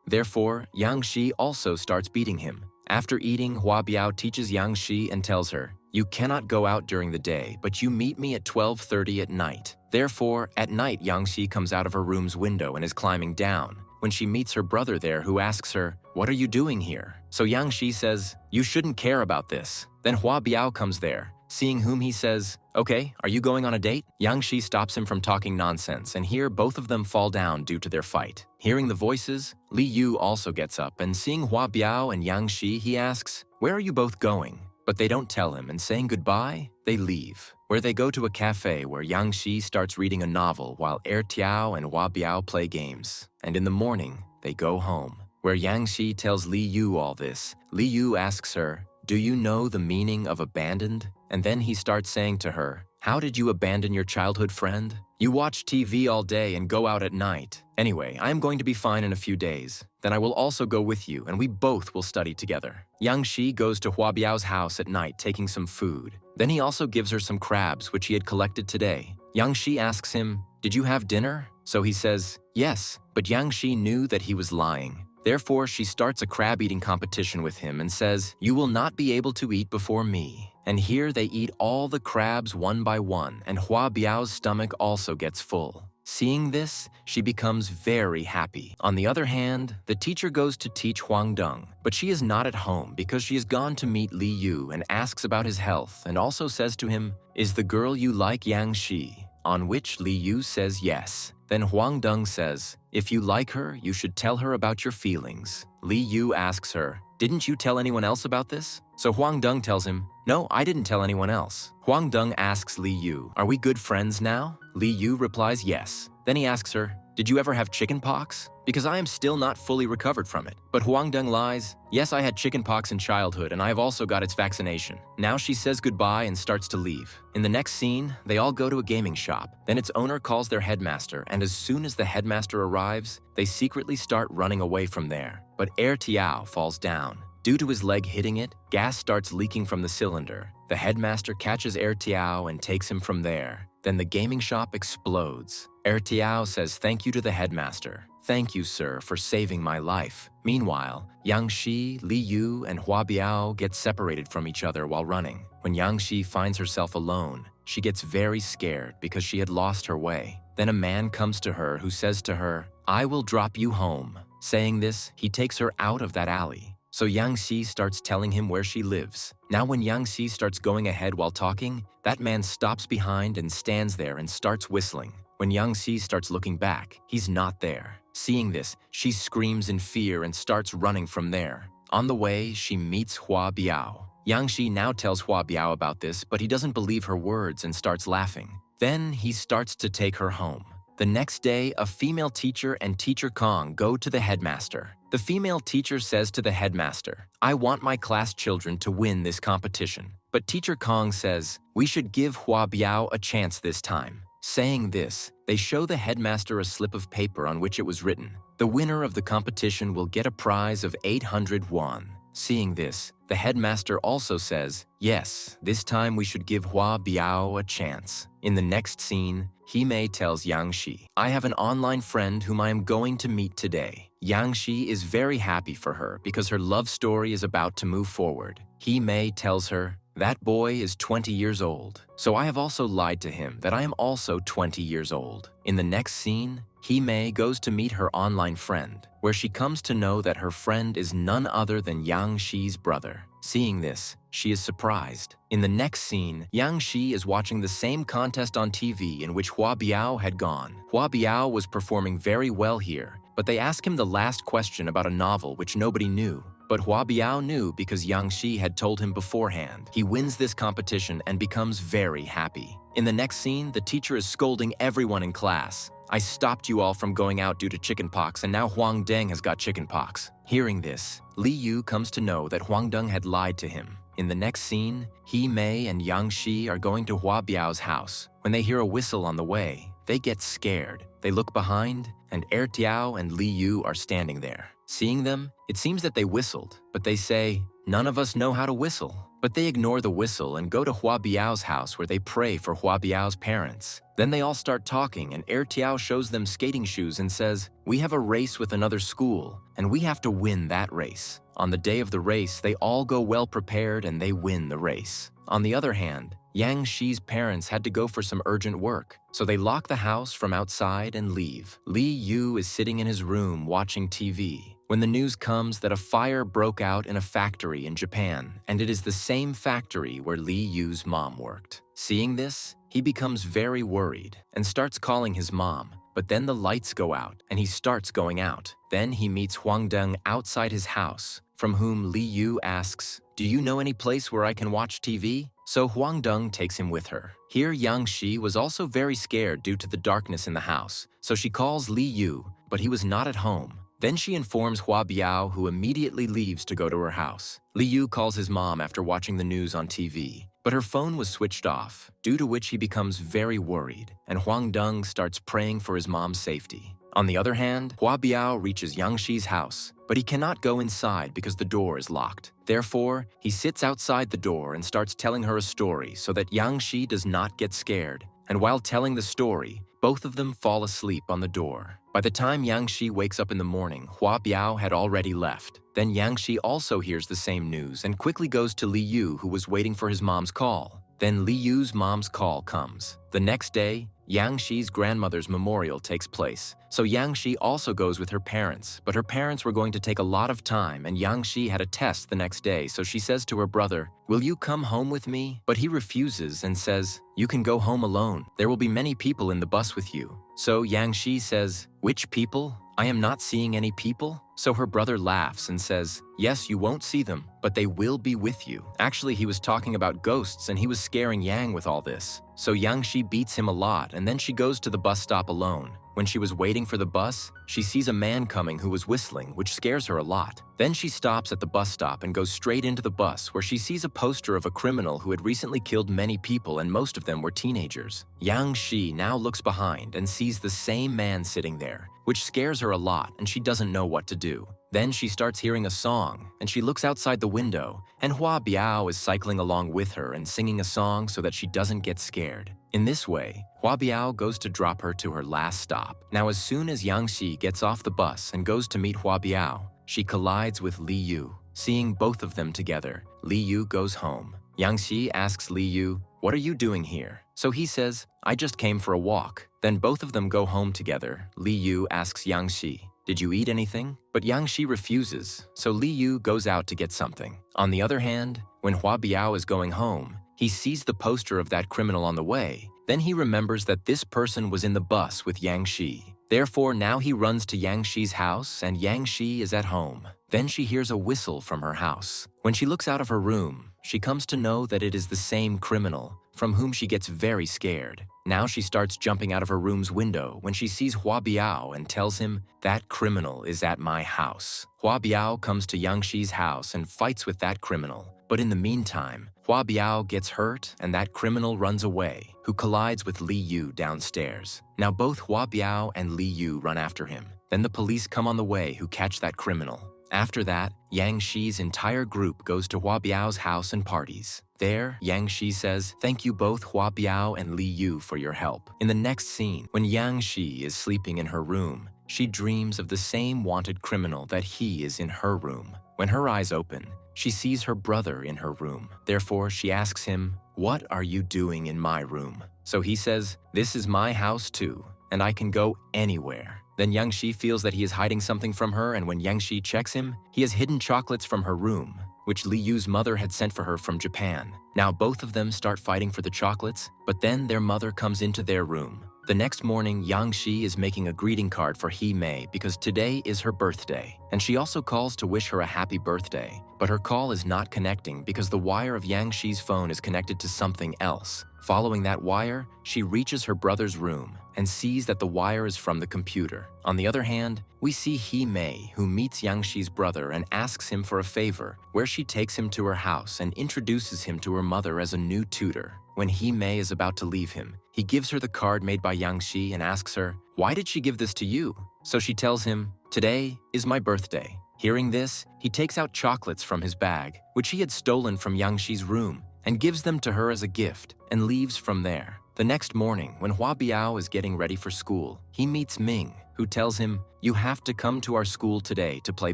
Therefore, Yang Shi also starts beating him. After eating, Hua Biao teaches Yang Shi and tells her, "You cannot go out during the day, but you meet me at 12:30 at night." Therefore, at night, Yang Shi comes out of her room's window and is climbing down, when she meets her brother there, who asks her, "What are you doing here?" So Yang Shi says, "You shouldn't care about this." Then Hua Biao comes there, seeing whom he says, "Okay, are you going on a date?" Yang Shi stops him from talking nonsense, and here both of them fall down due to their fight. Hearing the voices, Li Yu also gets up, and seeing Hua Biao and Yang Shi, he asks, "Where are you both going?" But they don't tell him, and saying goodbye, they leave, where they go to a cafe where Yang Shi starts reading a novel while Tiao and Hua Biao play games. And in the morning, they go home, where Yang Shi tells Li Yu all this. Li Yu asks her, "Do you know the meaning of abandoned?" And then he starts saying to her, "How did you abandon your childhood friend? You watch TV all day and go out at night. Anyway, I am going to be fine in a few days. Then I will also go with you, and we both will study together." Yang Shi goes to Hua Biao's house at night taking some food. Then he also gives her some crabs which he had collected today. Yang Shi asks him, "Did you have dinner?" So he says, "Yes," but Yang Shi knew that he was lying. Therefore, she starts a crab-eating competition with him and says, "You will not be able to eat before me." And here they eat all the crabs one by one, and Hua Biao's stomach also gets full. Seeing this, she becomes very happy. On the other hand, the teacher goes to teach Huang Deng, but she is not at home because she has gone to meet Li Yu and asks about his health and also says to him, "Is the girl you like Yang Shi?" On which Li Yu says yes. Then Huang Deng says, "If you like her, you should tell her about your feelings." Li Yu asks her, "Didn't you tell anyone else about this?" So Huang Deng tells him, "No, I didn't tell anyone else." Huang Deng asks Li Yu, "Are we good friends now?" Li Yu replies yes. Then he asks her, "Did you ever have chicken pox? Because I am still not fully recovered from it." But Huang Deng lies, "Yes, I had chicken pox in childhood and I have also got its vaccination." Now she says goodbye and starts to leave. In the next scene, they all go to a gaming shop. Then its owner calls their headmaster, and as soon as the headmaster arrives, they secretly start running away from there. But Tiao falls down. Due to his leg hitting it, gas starts leaking from the cylinder. The headmaster catches Tiao and takes him from there. Then the gaming shop explodes. Tiao says thank you to the headmaster. "Thank you, sir, for saving my life." Meanwhile, Yang Shi, Li Yu, and Hua Biao get separated from each other while running. When Yang Shi finds herself alone, she gets very scared because she had lost her way. Then a man comes to her who says to her, "I will drop you home." Saying this, he takes her out of that alley. So Yang Shi starts telling him where she lives. Now when Yang Shi starts going ahead while talking, that man stops behind and stands there and starts whistling. When Yang Shi starts looking back, he's not there. Seeing this, she screams in fear and starts running from there. On the way, she meets Hua Biao. Yang Shi now tells Hua Biao about this, but he doesn't believe her words and starts laughing. Then he starts to take her home. The next day, a female teacher and Teacher Kong go to the headmaster. The female teacher says to the headmaster, "I want my class children to win this competition." But Teacher Kong says, "We should give Hua Biao a chance this time." Saying this, they show the headmaster a slip of paper on which it was written, "The winner of the competition will get a prize of 800 won." Seeing this, the headmaster also says, "Yes, this time we should give Hua Biao a chance." In the next scene, Hime tells Yang Shi, "I have an online friend whom I am going to meet today." Yang Shi is very happy for her because her love story is about to move forward. Hime tells her, "That boy is 20 years old, so I have also lied to him that I am also 20 years old." In the next scene, Hime goes to meet her online friend, where she comes to know that her friend is none other than Yang Shi's brother. Seeing this, she is surprised. In the next scene, Yang Shi is watching the same contest on TV in which Hua Biao had gone. Hua Biao was performing very well here, but they ask him the last question about a novel which nobody knew. But Hua Biao knew because Yang Shi had told him beforehand. He wins this competition and becomes very happy. In the next scene, the teacher is scolding everyone in class. I stopped you all from going out due to chickenpox, and now Huang Deng has got chickenpox. Hearing this, Li Yu comes to know that Huang Deng had lied to him. In the next scene, He Mei and Yang Shi are going to Hua Biao's house. When they hear a whistle on the way, they get scared. They look behind, and Tiao and Li Yu are standing there. Seeing them, it seems that they whistled, but they say, "None of us know how to whistle." But they ignore the whistle and go to Hua Biao's house where they pray for Hua Biao's parents. Then they all start talking, and Tiao shows them skating shoes and says, "We have a race with another school, and we have to win that race." On the day of the race, they all go well prepared and they win the race. On the other hand, Yang Shi's parents had to go for some urgent work, so they lock the house from outside and leave. Li Yu is sitting in his room watching TV when the news comes that a fire broke out in a factory in Japan, and it is the same factory where Li Yu's mom worked. Seeing this, he becomes very worried and starts calling his mom. But then the lights go out, and he starts going out. Then he meets Huang Deng outside his house, from whom Li Yu asks, "Do you know any place where I can watch TV?" So Huang Deng takes him with her. Here Yang Shi was also very scared due to the darkness in the house, so she calls Li Yu, but he was not at home. Then she informs Hua Biao, who immediately leaves to go to her house. Li Yu calls his mom after watching the news on TV, but her phone was switched off, due to which he becomes very worried, and Huang Deng starts praying for his mom's safety. On the other hand, Hua Biao reaches Yang Shi's house, but he cannot go inside because the door is locked. Therefore, he sits outside the door and starts telling her a story so that Yang Shi does not get scared. And while telling the story, both of them fall asleep on the door. By the time Yang Shi wakes up in the morning, Hua Biao had already left. Then Yang Shi also hears the same news and quickly goes to Li Yu, who was waiting for his mom's call. Then Li Yu's mom's call comes. The next day, Yang Shi's grandmother's memorial takes place, so Yang Shi also goes with her parents, but her parents were going to take a lot of time, and Yang Shi had a test the next day, so she says to her brother, "Will you come home with me?" But he refuses and says, "You can go home alone. There will be many people in the bus with you." So Yang Shi says, "Which people? I am not seeing any people." So her brother laughs and says, "Yes, you won't see them, but they will be with you." Actually, he was talking about ghosts and he was scaring Yang with all this. So Yang Shi beats him a lot, and then she goes to the bus stop alone. When she was waiting for the bus, she sees a man coming who was whistling, which scares her a lot. Then she stops at the bus stop and goes straight into the bus, where she sees a poster of a criminal who had recently killed many people, and most of them were teenagers. Yang Shi now looks behind and sees the same man sitting there, which scares her a lot, and she doesn't know what to do. Then she starts hearing a song, and she looks outside the window, and Hua Biao is cycling along with her and singing a song so that she doesn't get scared. In this way, Hua Biao goes to drop her to her last stop. Now, as soon as Yang Shi gets off the bus and goes to meet Hua Biao, she collides with Li Yu. Seeing both of them together, Li Yu goes home. Yang Shi asks Li Yu, "What are you doing here?" So he says, "I just came for a walk." Then both of them go home together. Li Yu asks Yang Shi, "Did you eat anything?" But Yang Shi refuses, so Li Yu goes out to get something. On the other hand, when Hua Biao is going home, he sees the poster of that criminal on the way. Then he remembers that this person was in the bus with Yang Shi. Therefore, now he runs to Yang Shi's house, and Yang Shi is at home. Then she hears a whistle from her house. When she looks out of her room, she comes to know that it is the same criminal, from whom she gets very scared. Now she starts jumping out of her room's window when she sees Hua Biao and tells him, "That criminal is at my house." Hua Biao comes to Yang Shi's house and fights with that criminal. But in the meantime, Hua Biao gets hurt and that criminal runs away, who collides with Li Yu downstairs. Now both Hua Biao and Li Yu run after him. Then the police come on the way who catch that criminal. After that, Yang Shi's entire group goes to Hua Biao's house and parties. There, Yang Shi says, "Thank you both Hua Biao and Li Yu for your help." In the next scene, when Yang Shi is sleeping in her room, she dreams of the same wanted criminal that he is in her room. When her eyes open, she sees her brother in her room. Therefore, she asks him, "What are you doing in my room?" So he says, "This is my house too, and I can go anywhere." Then Yang Shi feels that he is hiding something from her, and when Yang Shi checks him, he has hidden chocolates from her room, which Li Yu's mother had sent for her from Japan. Now both of them start fighting for the chocolates, but then their mother comes into their room. The next morning, Yang Shi is making a greeting card for He Mei because today is her birthday, and she also calls to wish her a happy birthday, but her call is not connecting because the wire of Yang Shi's phone is connected to something else. Following that wire, she reaches her brother's room. and sees that the wire is from the computer. On the other hand, we see Hee-mei, who meets Yang-shi's brother and asks him for a favor, where she takes him to her house and introduces him to her mother as a new tutor. When Hee-mei is about to leave him, he gives her the card made by Yang-shi and asks her, "Why did she give this to you?" So she tells him, "Today is my birthday." Hearing this, he takes out chocolates from his bag, which he had stolen from Yang-shi's room, and gives them to her as a gift, and leaves from there. The next morning, when Hua Biao is getting ready for school, he meets Ming, who tells him, "You have to come to our school today to play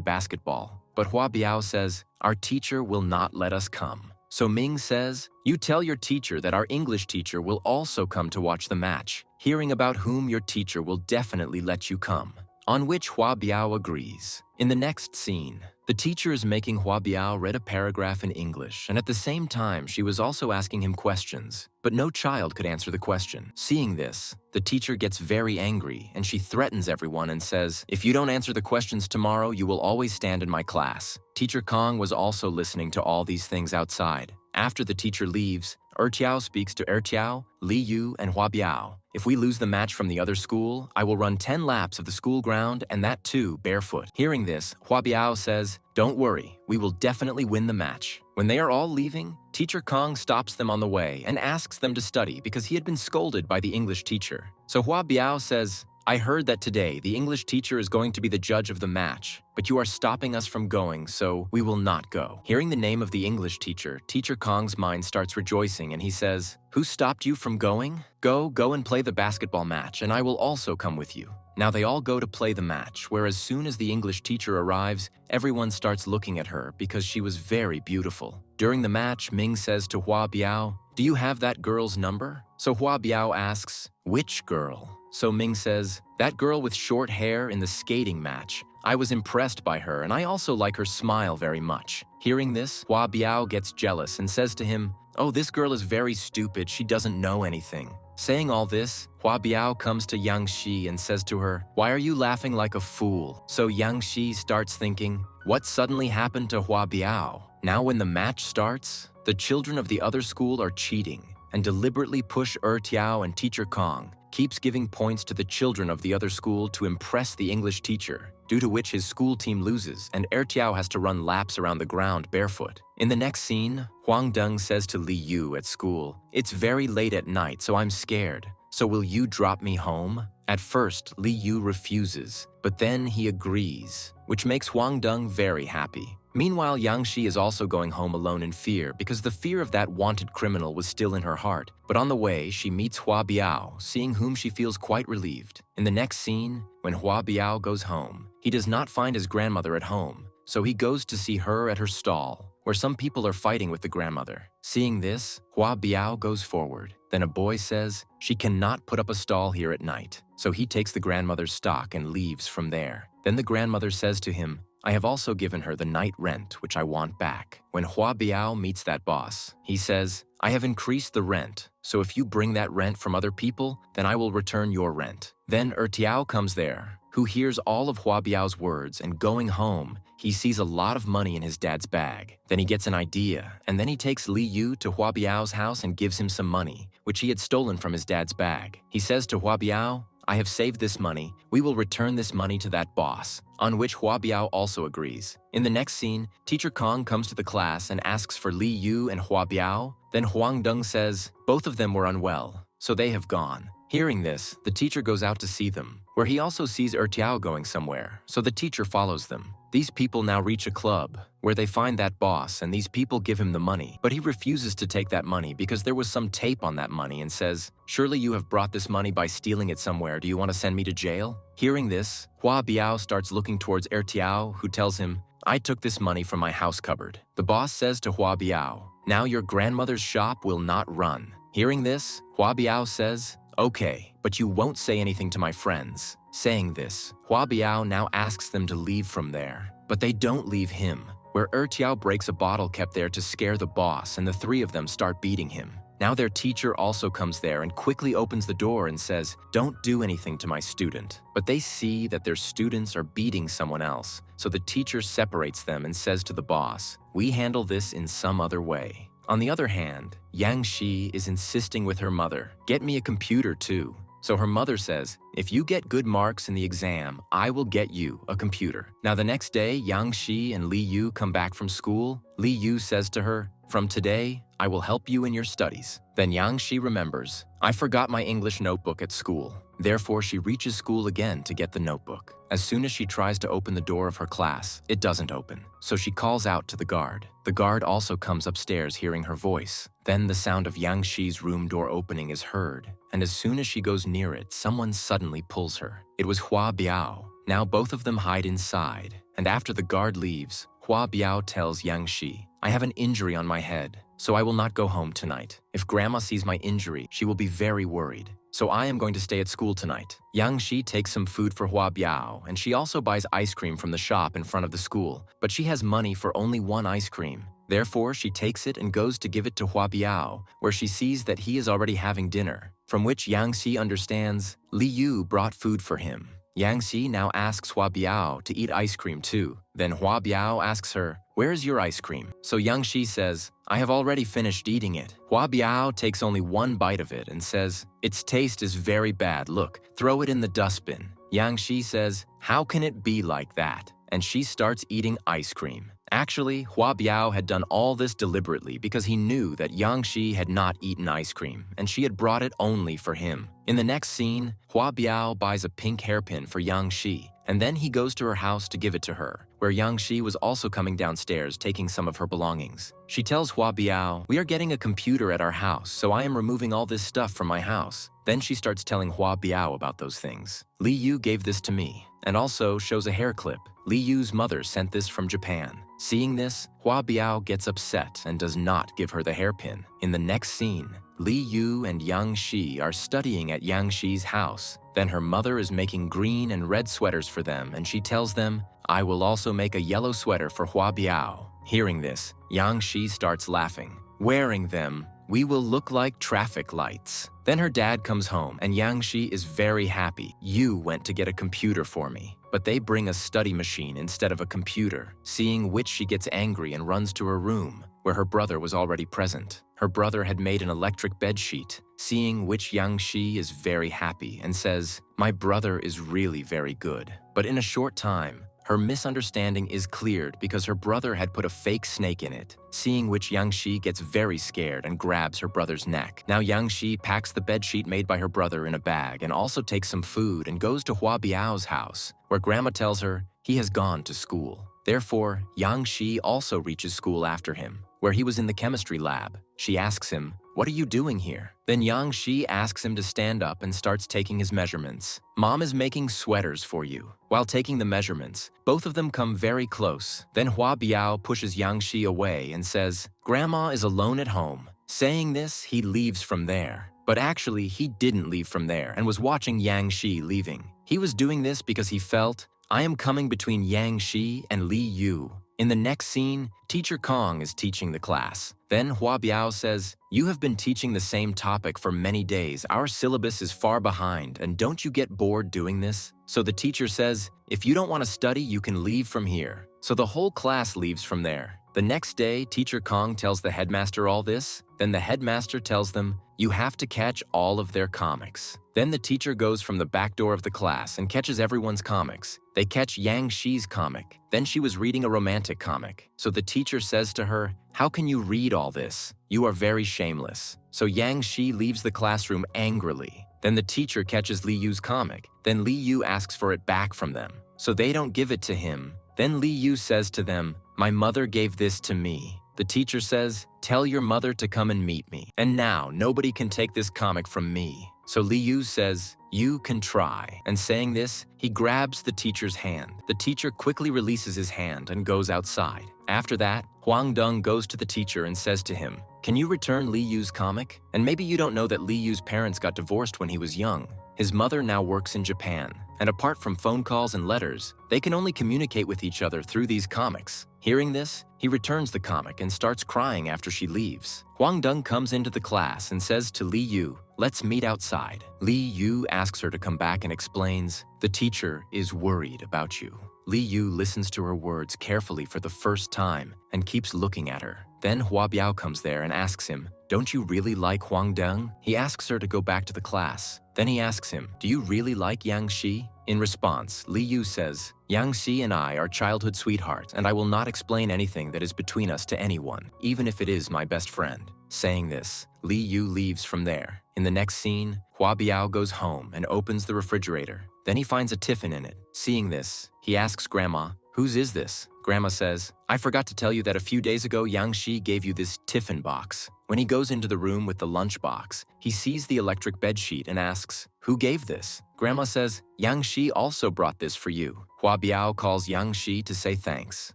basketball." But Hua Biao says, "Our teacher will not let us come." So Ming says, "You tell your teacher that our English teacher will also come to watch the match, hearing about whom your teacher will definitely let you come." On which Hua Biao agrees. In the next scene, the teacher is making Hua Biao read a paragraph in English, and at the same time she was also asking him questions, but no child could answer the question. Seeing this, the teacher gets very angry and she threatens everyone and says, "If you don't answer the questions tomorrow, you will always stand in my class." Teacher Kong was also listening to all these things outside. After the teacher leaves, Tiao speaks to Tiao, Li Yu, and Hua Biao. "If we lose the match from the other school, I will run 10 laps of the school ground, and that too barefoot." Hearing this, Hua Biao says, "Don't worry, we will definitely win the match." When they are all leaving, Teacher Kong stops them on the way and asks them to study because he had been scolded by the English teacher. So Hua Biao says, "I heard that today the English teacher is going to be the judge of the match, but you are stopping us from going, so we will not go." Hearing the name of the English teacher, Teacher Kong's mind starts rejoicing and he says, "Who stopped you from going? Go and play the basketball match, and I will also come with you." Now they all go to play the match, where as soon as the English teacher arrives, everyone starts looking at her because she was very beautiful. During the match, Ming says to Hua Biao, "Do you have that girl's number?" So Hua Biao asks, "Which girl?" So Ming says, "That girl with short hair in the skating match. I was impressed by her, and I also like her smile very much." Hearing this, Hua Biao gets jealous and says to him, "Oh, this girl is very stupid, she doesn't know anything." Saying all this, Hua Biao comes to Yang Shi and says to her, "Why are you laughing like a fool?" So Yang Shi starts thinking, what suddenly happened to Hua Biao? Now when the match starts, the children of the other school are cheating and deliberately push Tiao, and Teacher Kong keeps giving points to the children of the other school to impress the English teacher, due to which his school team loses and Tiao has to run laps around the ground barefoot. In the next scene, Huang Deng says to Li Yu at school, "It's very late at night, so I'm scared. So will you drop me home?" At first, Li Yu refuses, but then he agrees, which makes Huang Deng very happy. Meanwhile, Yang Shi is also going home alone in fear because the fear of that wanted criminal was still in her heart. But on the way, she meets Hua Biao, seeing whom she feels quite relieved. In the next scene, when Hua Biao goes home, he does not find his grandmother at home, so he goes to see her at her stall, where some people are fighting with the grandmother. Seeing this, Hua Biao goes forward. Then a boy says, "She cannot put up a stall here at night." So he takes the grandmother's stock and leaves from there. Then the grandmother says to him, "I have also given her the night rent, which I want back." When Hua Biao meets that boss, he says, "I have increased the rent, so if you bring that rent from other people, then I will return your rent." Then Tiao comes there, who hears all of Hua Biao's words, and going home, he sees a lot of money in his dad's bag. Then he gets an idea, and then he takes Li Yu to Hua Biao's house and gives him some money, which he had stolen from his dad's bag. He says to Hua Biao, "I have saved this money. We will return this money to that boss," on which Hua Biao also agrees. In the next scene, Teacher Kong comes to the class and asks for Li Yu and Hua Biao. Then Huang Deng says both of them were unwell, so they have gone. Hearing this, the teacher goes out to see them, where he also sees Tiao going somewhere, so the teacher follows them. These people now reach a club, where they find that boss, and these people give him the money, but he refuses to take that money because there was some tape on that money and says, "Surely you have brought this money by stealing it somewhere. Do you want to send me to jail?" Hearing this, Hua Biao starts looking towards Tiao, who tells him, "I took this money from my house cupboard." The boss says to Hua Biao, "Now your grandmother's shop will not run." Hearing this, Hua Biao says, "Okay, but you won't say anything to my friends." Saying this, Hua Biao now asks them to leave from there, but they don't leave him, where Tiao breaks a bottle kept there to scare the boss, and the three of them start beating him. Now their teacher also comes there and quickly opens the door and says, "Don't do anything to my student." But they see that their students are beating someone else, so the teacher separates them and says to the boss, "We handle this in some other way." On the other hand, Yang Shi is insisting with her mother, "Get me a computer too." So her mother says, if you get good marks in the exam, I will get you a computer. Now the next day, Yang Shi and Li Yu come back from school. Li Yu says to her, from today, I will help you in your studies. Then Yang Shi remembers, I forgot my English notebook at school. Therefore, she reaches school again to get the notebook. As soon as she tries to open the door of her class, it doesn't open. So she calls out to the guard. The guard also comes upstairs hearing her voice. Then the sound of Yang Shi's room door opening is heard, and as soon as she goes near it, someone suddenly pulls her. It was Hua Biao. Now both of them hide inside, and after the guard leaves, Hua Biao tells Yang Shi, I have an injury on my head, so I will not go home tonight. If Grandma sees my injury, she will be very worried. So I am going to stay at school tonight. Yang Shi takes some food for Hua Biao, and she also buys ice cream from the shop in front of the school, but she has money for only one ice cream. Therefore, she takes it and goes to give it to Hua Biao, where she sees that he is already having dinner, from which Yang Shi understands Li Yu brought food for him. Yang Shi now asks Hua Biao to eat ice cream too. Then Hua Biao asks her, where is your ice cream? So Yang Shi says, I have already finished eating it. Hua Biao takes only one bite of it and says, its taste is very bad, look, throw it in the dustbin. Yang Shi says, how can it be like that? And she starts eating ice cream. Actually, Hua Biao had done all this deliberately because he knew that Yang Shi had not eaten ice cream, and she had brought it only for him. In the next scene, Hua Biao buys a pink hairpin for Yang Shi, and then he goes to her house to give it to her, where Yang Shi was also coming downstairs taking some of her belongings. She tells Hua Biao, we are getting a computer at our house, so I am removing all this stuff from my house. Then she starts telling Hua Biao about those things. Li Yu gave this to me, and also shows a hair clip. Li Yu's mother sent this from Japan. Seeing this, Hua Biao gets upset and does not give her the hairpin. In the next scene, Li Yu and Yang Shi are studying at Yang Shi's house. Then her mother is making green and red sweaters for them, and she tells them, I will also make a yellow sweater for Hua Biao. Hearing this, Yang Shi starts laughing. Wearing them, we will look like traffic lights. Then her dad comes home, and Yang Shi is very happy. You went to get a computer for me. But they bring a study machine instead of a computer, seeing which she gets angry and runs to her room, where her brother was already present. Her brother had made an electric bedsheet, seeing which Yang Shi is very happy and says, my brother is really very good. But in a short time, her misunderstanding is cleared because her brother had put a fake snake in it, seeing which Yang Shi gets very scared and grabs her brother's neck. Now Yang Shi packs the bedsheet made by her brother in a bag and also takes some food and goes to Hua Biao's house, where Grandma tells her he has gone to school. Therefore, Yang Shi also reaches school after him, where he was in the chemistry lab. She asks him, what are you doing here? Then Yang Shi asks him to stand up and starts taking his measurements. Mom is making sweaters for you. While taking the measurements, both of them come very close. Then Hua Biao pushes Yang Shi away and says, Grandma is alone at home. Saying this, he leaves from there. But actually, he didn't leave from there and was watching Yang Shi leaving. He was doing this because he felt, I am coming between Yang Shi and Li Yu. In the next scene, Teacher Kong is teaching the class. Then Hua Biao says, you have been teaching the same topic for many days. Our syllabus is far behind, and don't you get bored doing this? So the teacher says, if you don't want to study, you can leave from here. So the whole class leaves from there. The next day, Teacher Kong tells the headmaster all this. Then the headmaster tells them, you have to catch all of their comics. Then the teacher goes from the back door of the class and catches everyone's comics. They catch Yang Shi's comic. Then she was reading a romantic comic. So the teacher says to her, how can you read all this? You are very shameless. So Yang Shi leaves the classroom angrily. Then the teacher catches Li Yu's comic. Then Li Yu asks for it back from them. So they don't give it to him. Then Li Yu says to them, my mother gave this to me. The teacher says, tell your mother to come and meet me. And now nobody can take this comic from me. So Li Yu says, you can try. And saying this, he grabs the teacher's hand. The teacher quickly releases his hand and goes outside. After that, Huang Dong goes to the teacher and says to him, can you return Li Yu's comic? And maybe you don't know that Li Yu's parents got divorced when he was young. His mother now works in Japan, and apart from phone calls and letters, they can only communicate with each other through these comics. Hearing this, he returns the comic and starts crying after she leaves. Huang Dong comes into the class and says to Li Yu, let's meet outside. Li Yu asks her to come back and explains, the teacher is worried about you. Li Yu listens to her words carefully for the first time and keeps looking at her. Then Hua Biao comes there and asks him, don't you really like Huang Deng? He asks her to go back to the class. Then he asks him, do you really like Yang Shi? In response, Li Yu says, Yang Shi and I are childhood sweethearts, and I will not explain anything that is between us to anyone, even if it is my best friend. Saying this, Li Yu leaves from there. In the next scene, Hua Biao goes home and opens the refrigerator. Then he finds a tiffin in it. Seeing this, he asks Grandma, whose is this? Grandma says, I forgot to tell you that a few days ago Yang Shi gave you this tiffin box. When he goes into the room with the lunch box, he sees the electric bedsheet and asks, who gave this? Grandma says, Yang Shi also brought this for you. Hua Biao calls Yang Shi to say thanks,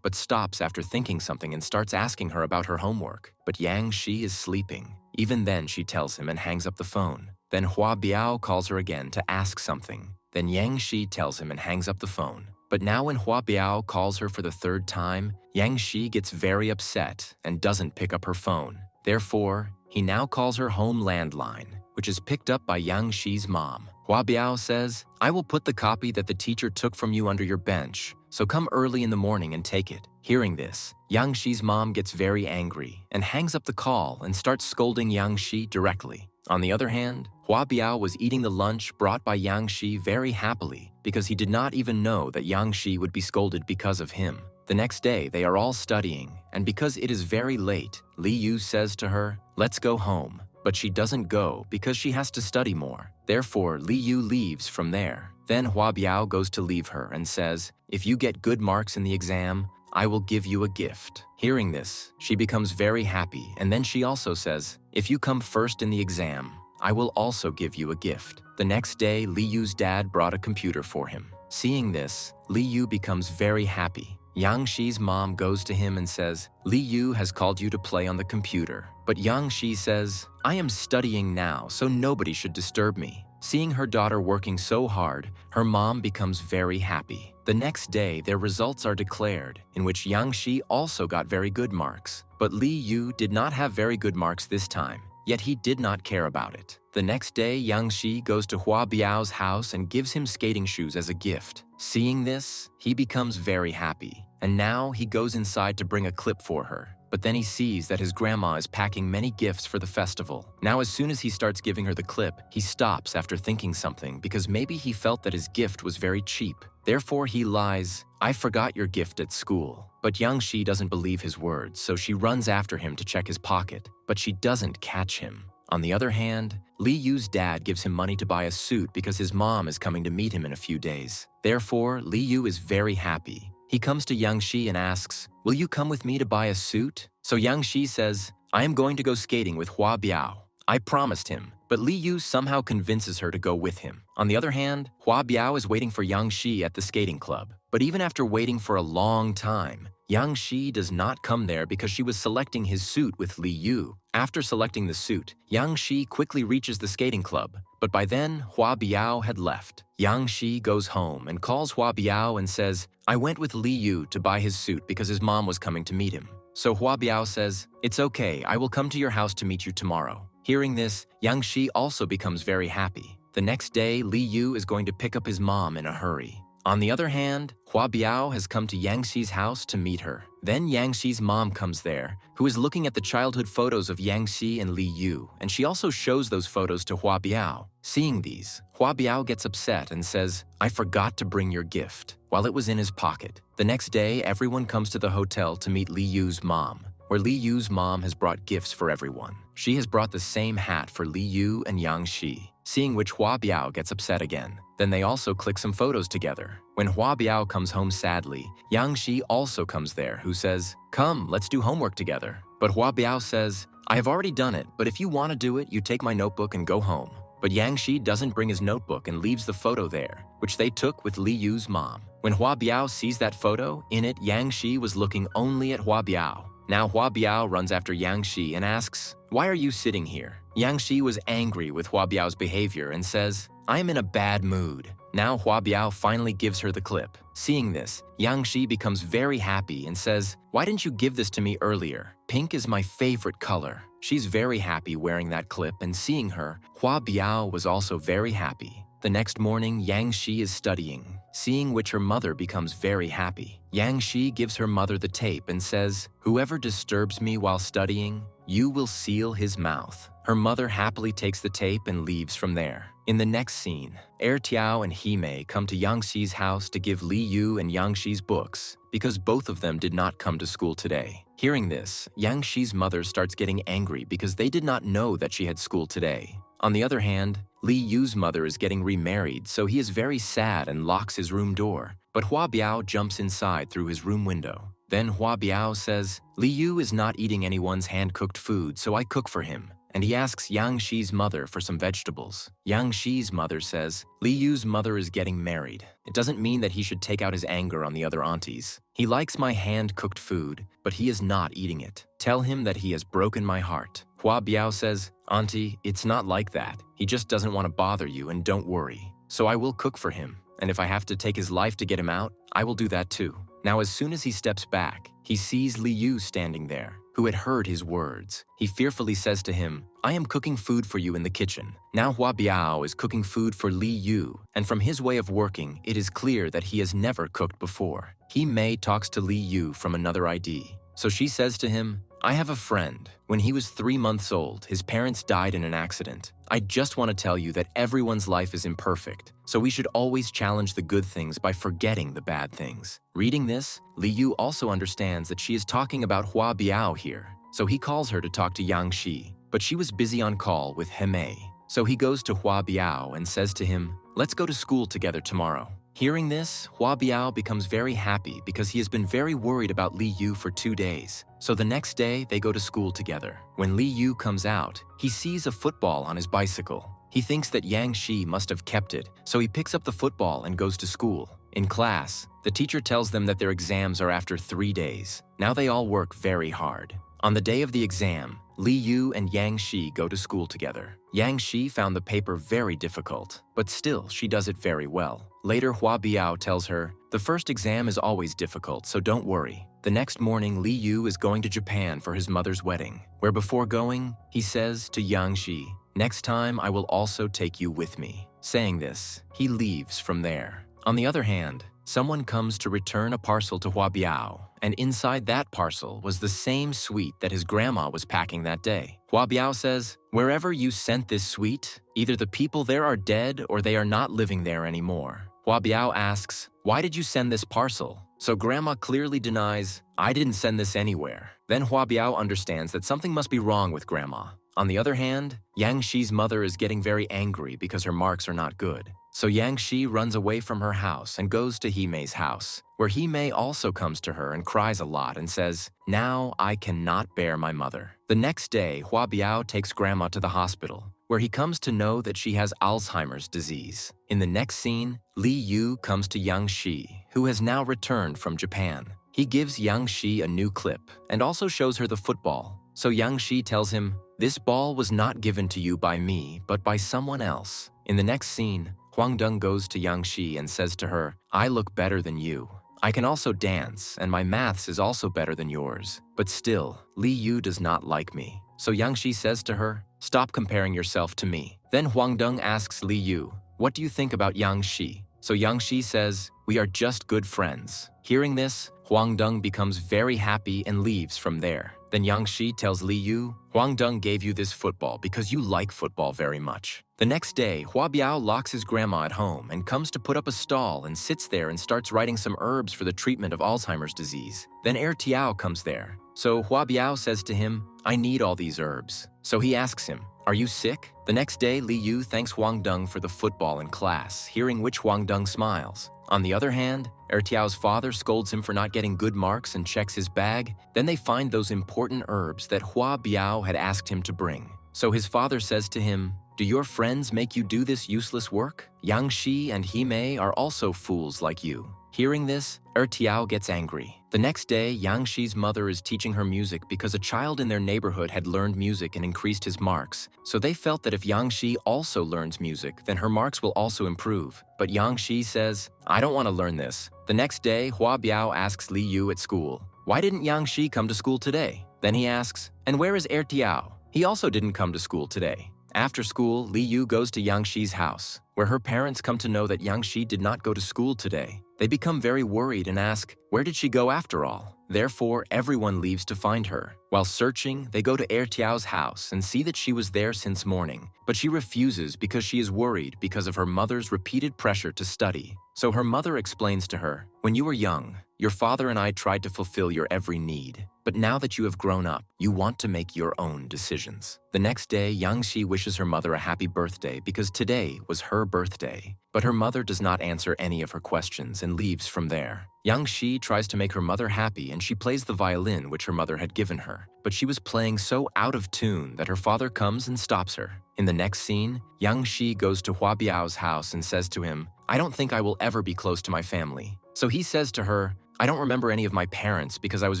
but stops after thinking something and starts asking her about her homework. But Yang Shi is sleeping. Even then she tells him and hangs up the phone. Then Hua Biao calls her again to ask something. Then Yang Shi tells him and hangs up the phone. But now when Hua Biao calls her for the third time, Yang Shi gets very upset and doesn't pick up her phone. Therefore, he now calls her home landline, which is picked up by Yang Shi's mom. Hua Biao says, I will put the copy that the teacher took from you under your bench, so come early in the morning and take it. Hearing this, Yang Shi's mom gets very angry and hangs up the call and starts scolding Yang Shi directly. On the other hand, Hua Biao was eating the lunch brought by Yang Shi very happily because he did not even know that Yang Shi would be scolded because of him. The next day, they are all studying, and because it is very late, Li Yu says to her, let's go home. But she doesn't go because she has to study more. Therefore, Li Yu leaves from there. Then Hua Biao goes to leave her and says, if you get good marks in the exam, I will give you a gift. Hearing this, she becomes very happy, and then she also says, if you come first in the exam, I will also give you a gift. The next day, Li Yu's dad brought a computer for him. Seeing this, Li Yu becomes very happy. Yang Shi's mom goes to him and says, Li Yu has called you to play on the computer. But Yang Shi says, I am studying now, so nobody should disturb me. Seeing her daughter working so hard, her mom becomes very happy. The next day, their results are declared, in which Yang Shi also got very good marks. But Li Yu did not have very good marks this time, yet he did not care about it. The next day, Yang Shi goes to Hua Biao's house and gives him skating shoes as a gift. Seeing this, he becomes very happy, and now he goes inside to bring a clip for her. But then he sees that his grandma is packing many gifts for the festival. Now as soon as he starts giving her the clip, he stops after thinking something because maybe he felt that his gift was very cheap. Therefore he lies, I forgot your gift at school. But Yang Shi doesn't believe his words, so she runs after him to check his pocket, but she doesn't catch him. On the other hand, Li Yu's dad gives him money to buy a suit because his mom is coming to meet him in a few days. Therefore, Li Yu is very happy. He comes to Yang Shi and asks, will you come with me to buy a suit? So Yang Shi says, I am going to go skating with Hua Biao. I promised him, but Li Yu somehow convinces her to go with him. On the other hand, Hua Biao is waiting for Yang Shi at the skating club. But even after waiting for a long time, Yang Shi does not come there because she was selecting his suit with Li Yu. After selecting the suit, Yang Shi quickly reaches the skating club, but by then, Hua Biao had left. Yang Shi goes home and calls Hua Biao and says, I went with Li Yu to buy his suit because his mom was coming to meet him. So Hua Biao says, it's okay, I will come to your house to meet you tomorrow. Hearing this, Yang Shi also becomes very happy. The next day, Li Yu is going to pick up his mom in a hurry. On the other hand, Hua Biao has come to Yang Shi's house to meet her. Then Yang Shi's mom comes there, who is looking at the childhood photos of Yang Shi and Li Yu, and she also shows those photos to Hua Biao. Seeing these, Hua Biao gets upset and says, I forgot to bring your gift, while it was in his pocket. The next day, everyone comes to the hotel to meet Li Yu's mom, where Li Yu's mom has brought gifts for everyone. She has brought the same hat for Li Yu and Yang Shi, seeing which Hua Biao gets upset again. Then they also click some photos together. When Hua Biao comes home sadly, Yang Shi also comes there, who says, come, let's do homework together. But Hua Biao says, I have already done it, but if you want to do it, you take my notebook and go home. But Yang Shi doesn't bring his notebook and leaves the photo there, which they took with Li Yu's mom. When Hua Biao sees that photo, in it Yang Shi was looking only at Hua Biao. Now Hua Biao runs after Yang Shi and asks, why are you sitting here? Yang Shi was angry with Hua Biao's behavior and says, I am in a bad mood. Now Hua Biao finally gives her the clip. Seeing this, Yang Shi becomes very happy and says, why didn't you give this to me earlier? Pink is my favorite color. She's very happy wearing that clip, and seeing her, Hua Biao was also very happy. The next morning, Yang Shi is studying, seeing which her mother becomes very happy. Yang Shi gives her mother the tape and says, whoever disturbs me while studying, "You will seal his mouth." Her mother happily takes the tape and leaves from there. In the next scene, Tiao and Himei come to Yang Xi's house to give Li Yu and Yang Xi's books because both of them did not come to school today. Hearing this, Yang Xi's mother starts getting angry because they did not know that she had school today. On the other hand, Li Yu's mother is getting remarried, so he is very sad and locks his room door. But Hua Biao jumps inside through his room window. Then Hua Biao says, "Li Yu is not eating anyone's hand-cooked food, so I cook for him." And he asks Yang Xi's mother for some vegetables. Yang Xi's mother says, "Li Yu's mother is getting married. It doesn't mean that he should take out his anger on the other aunties. He likes my hand-cooked food, but he is not eating it. Tell him that he has broken my heart." Hua Biao says, "Auntie, it's not like that. He just doesn't want to bother you, and don't worry. So I will cook for him, and if I have to take his life to get him out, I will do that too." Now as soon as he steps back, he sees Li Yu standing there, who had heard his words. He fearfully says to him, "I am cooking food for you in the kitchen." Now Hua Biao is cooking food for Li Yu, and from his way of working, it is clear that he has never cooked before. Himei talks to Li Yu from another ID. So she says to him, "I have a friend. When he was 3 months old, his parents died in an accident. I just want to tell you that everyone's life is imperfect, so we should always challenge the good things by forgetting the bad things." Reading this, Li Yu also understands that she is talking about Hua Biao here, so he calls her to talk to Yang Xi, but she was busy on call with Himei. So he goes to Hua Biao and says to him, "Let's go to school together tomorrow." Hearing this, Hua Biao becomes very happy because he has been very worried about Li Yu for 2 days. So the next day, they go to school together. When Li Yu comes out, he sees a football on his bicycle. He thinks that Yang Xi must have kept it, so he picks up the football and goes to school. In class, the teacher tells them that their exams are after 3 days. Now they all work very hard. On the day of the exam, Li Yu and Yang Xi go to school together. Yang Xi found the paper very difficult, but still she does it very well. Later, Hua Biao tells her, "The first exam is always difficult, so don't worry." The next morning, Li Yu is going to Japan for his mother's wedding, where before going, he says to Yang Xi, "Next time I will also take you with me." Saying this, he leaves from there. On the other hand, someone comes to return a parcel to Hua Biao, and inside that parcel was the same sweet that his grandma was packing that day. Hua Biao says, "Wherever you sent this sweet, either the people there are dead or they are not living there anymore." Hua Biao asks, "Why did you send this parcel?" So grandma clearly denies, "I didn't send this anywhere." Then Hua Biao understands that something must be wrong with grandma. On the other hand, Yang Xi's mother is getting very angry because her marks are not good. So Yang Xi runs away from her house and goes to Himei's house, where Himei also comes to her and cries a lot and says, "Now I cannot bear my mother." The next day, Hua Biao takes grandma to the hospital, where he comes to know that she has Alzheimer's disease. In the next scene, Li Yu comes to Yang Xi, who has now returned from Japan. He gives Yang Xi a new clip and also shows her the football. So Yang Xi tells him, "This ball was not given to you by me, but by someone else." In the next scene, Huang Deng goes to Yang Xi and says to her, "I look better than you. I can also dance, and my maths is also better than yours. But still, Li Yu does not like me." So Yang Xi says to her, "Stop comparing yourself to me." Then Huang Deng asks Li Yu, "What do you think about Yang Xi?" So Yang Xi says, "We are just good friends." Hearing this, Huang Deng becomes very happy and leaves from there. Then Yang Xi tells Li Yu, "Huang Deng gave you this football because you like football very much." The next day, Hua Biao locks his grandma at home and comes to put up a stall and sits there and starts writing some herbs for the treatment of Alzheimer's disease. Then Tiao comes there. So Hua Biao says to him, "I need all these herbs." So he asks him, "Are you sick?" The next day, Li Yu thanks Huang Deng for the football in class, hearing which Huang Deng smiles. On the other hand, Tiao's father scolds him for not getting good marks and checks his bag. Then they find those important herbs that Hua Biao had asked him to bring. So his father says to him, "Do your friends make you do this useless work? Yang Xi and Himei are also fools like you." Hearing this, Tiao gets angry. The next day, Yang Xi's mother is teaching her music because a child in their neighborhood had learned music and increased his marks. So they felt that if Yang Xi also learns music, then her marks will also improve. But Yang Xi says, "I don't want to learn this." The next day, Hua Biao asks Li Yu at school, "Why didn't Yang Xi come to school today?" Then he asks, "And where is Tiao? He also didn't come to school today." After school, Li Yu goes to Yang Xi's house, where her parents come to know that Yang Xi did not go to school today. They become very worried and ask, "Where did she go after all?" Therefore, everyone leaves to find her. While searching, they go to Tiao's house and see that she was there since morning, but she refuses because she is worried because of her mother's repeated pressure to study. So her mother explains to her, "When you were young, your father and I tried to fulfill your every need. But now that you have grown up, you want to make your own decisions." The next day, Yang-shi wishes her mother a happy birthday because today was her birthday. But her mother does not answer any of her questions and leaves from there. Yang-shi tries to make her mother happy and she plays the violin which her mother had given her. But she was playing so out of tune that her father comes and stops her. In the next scene, Yang-shi goes to Hua Biao's house and says to him, "I don't think I will ever be close to my family." So he says to her, "I don't remember any of my parents because I was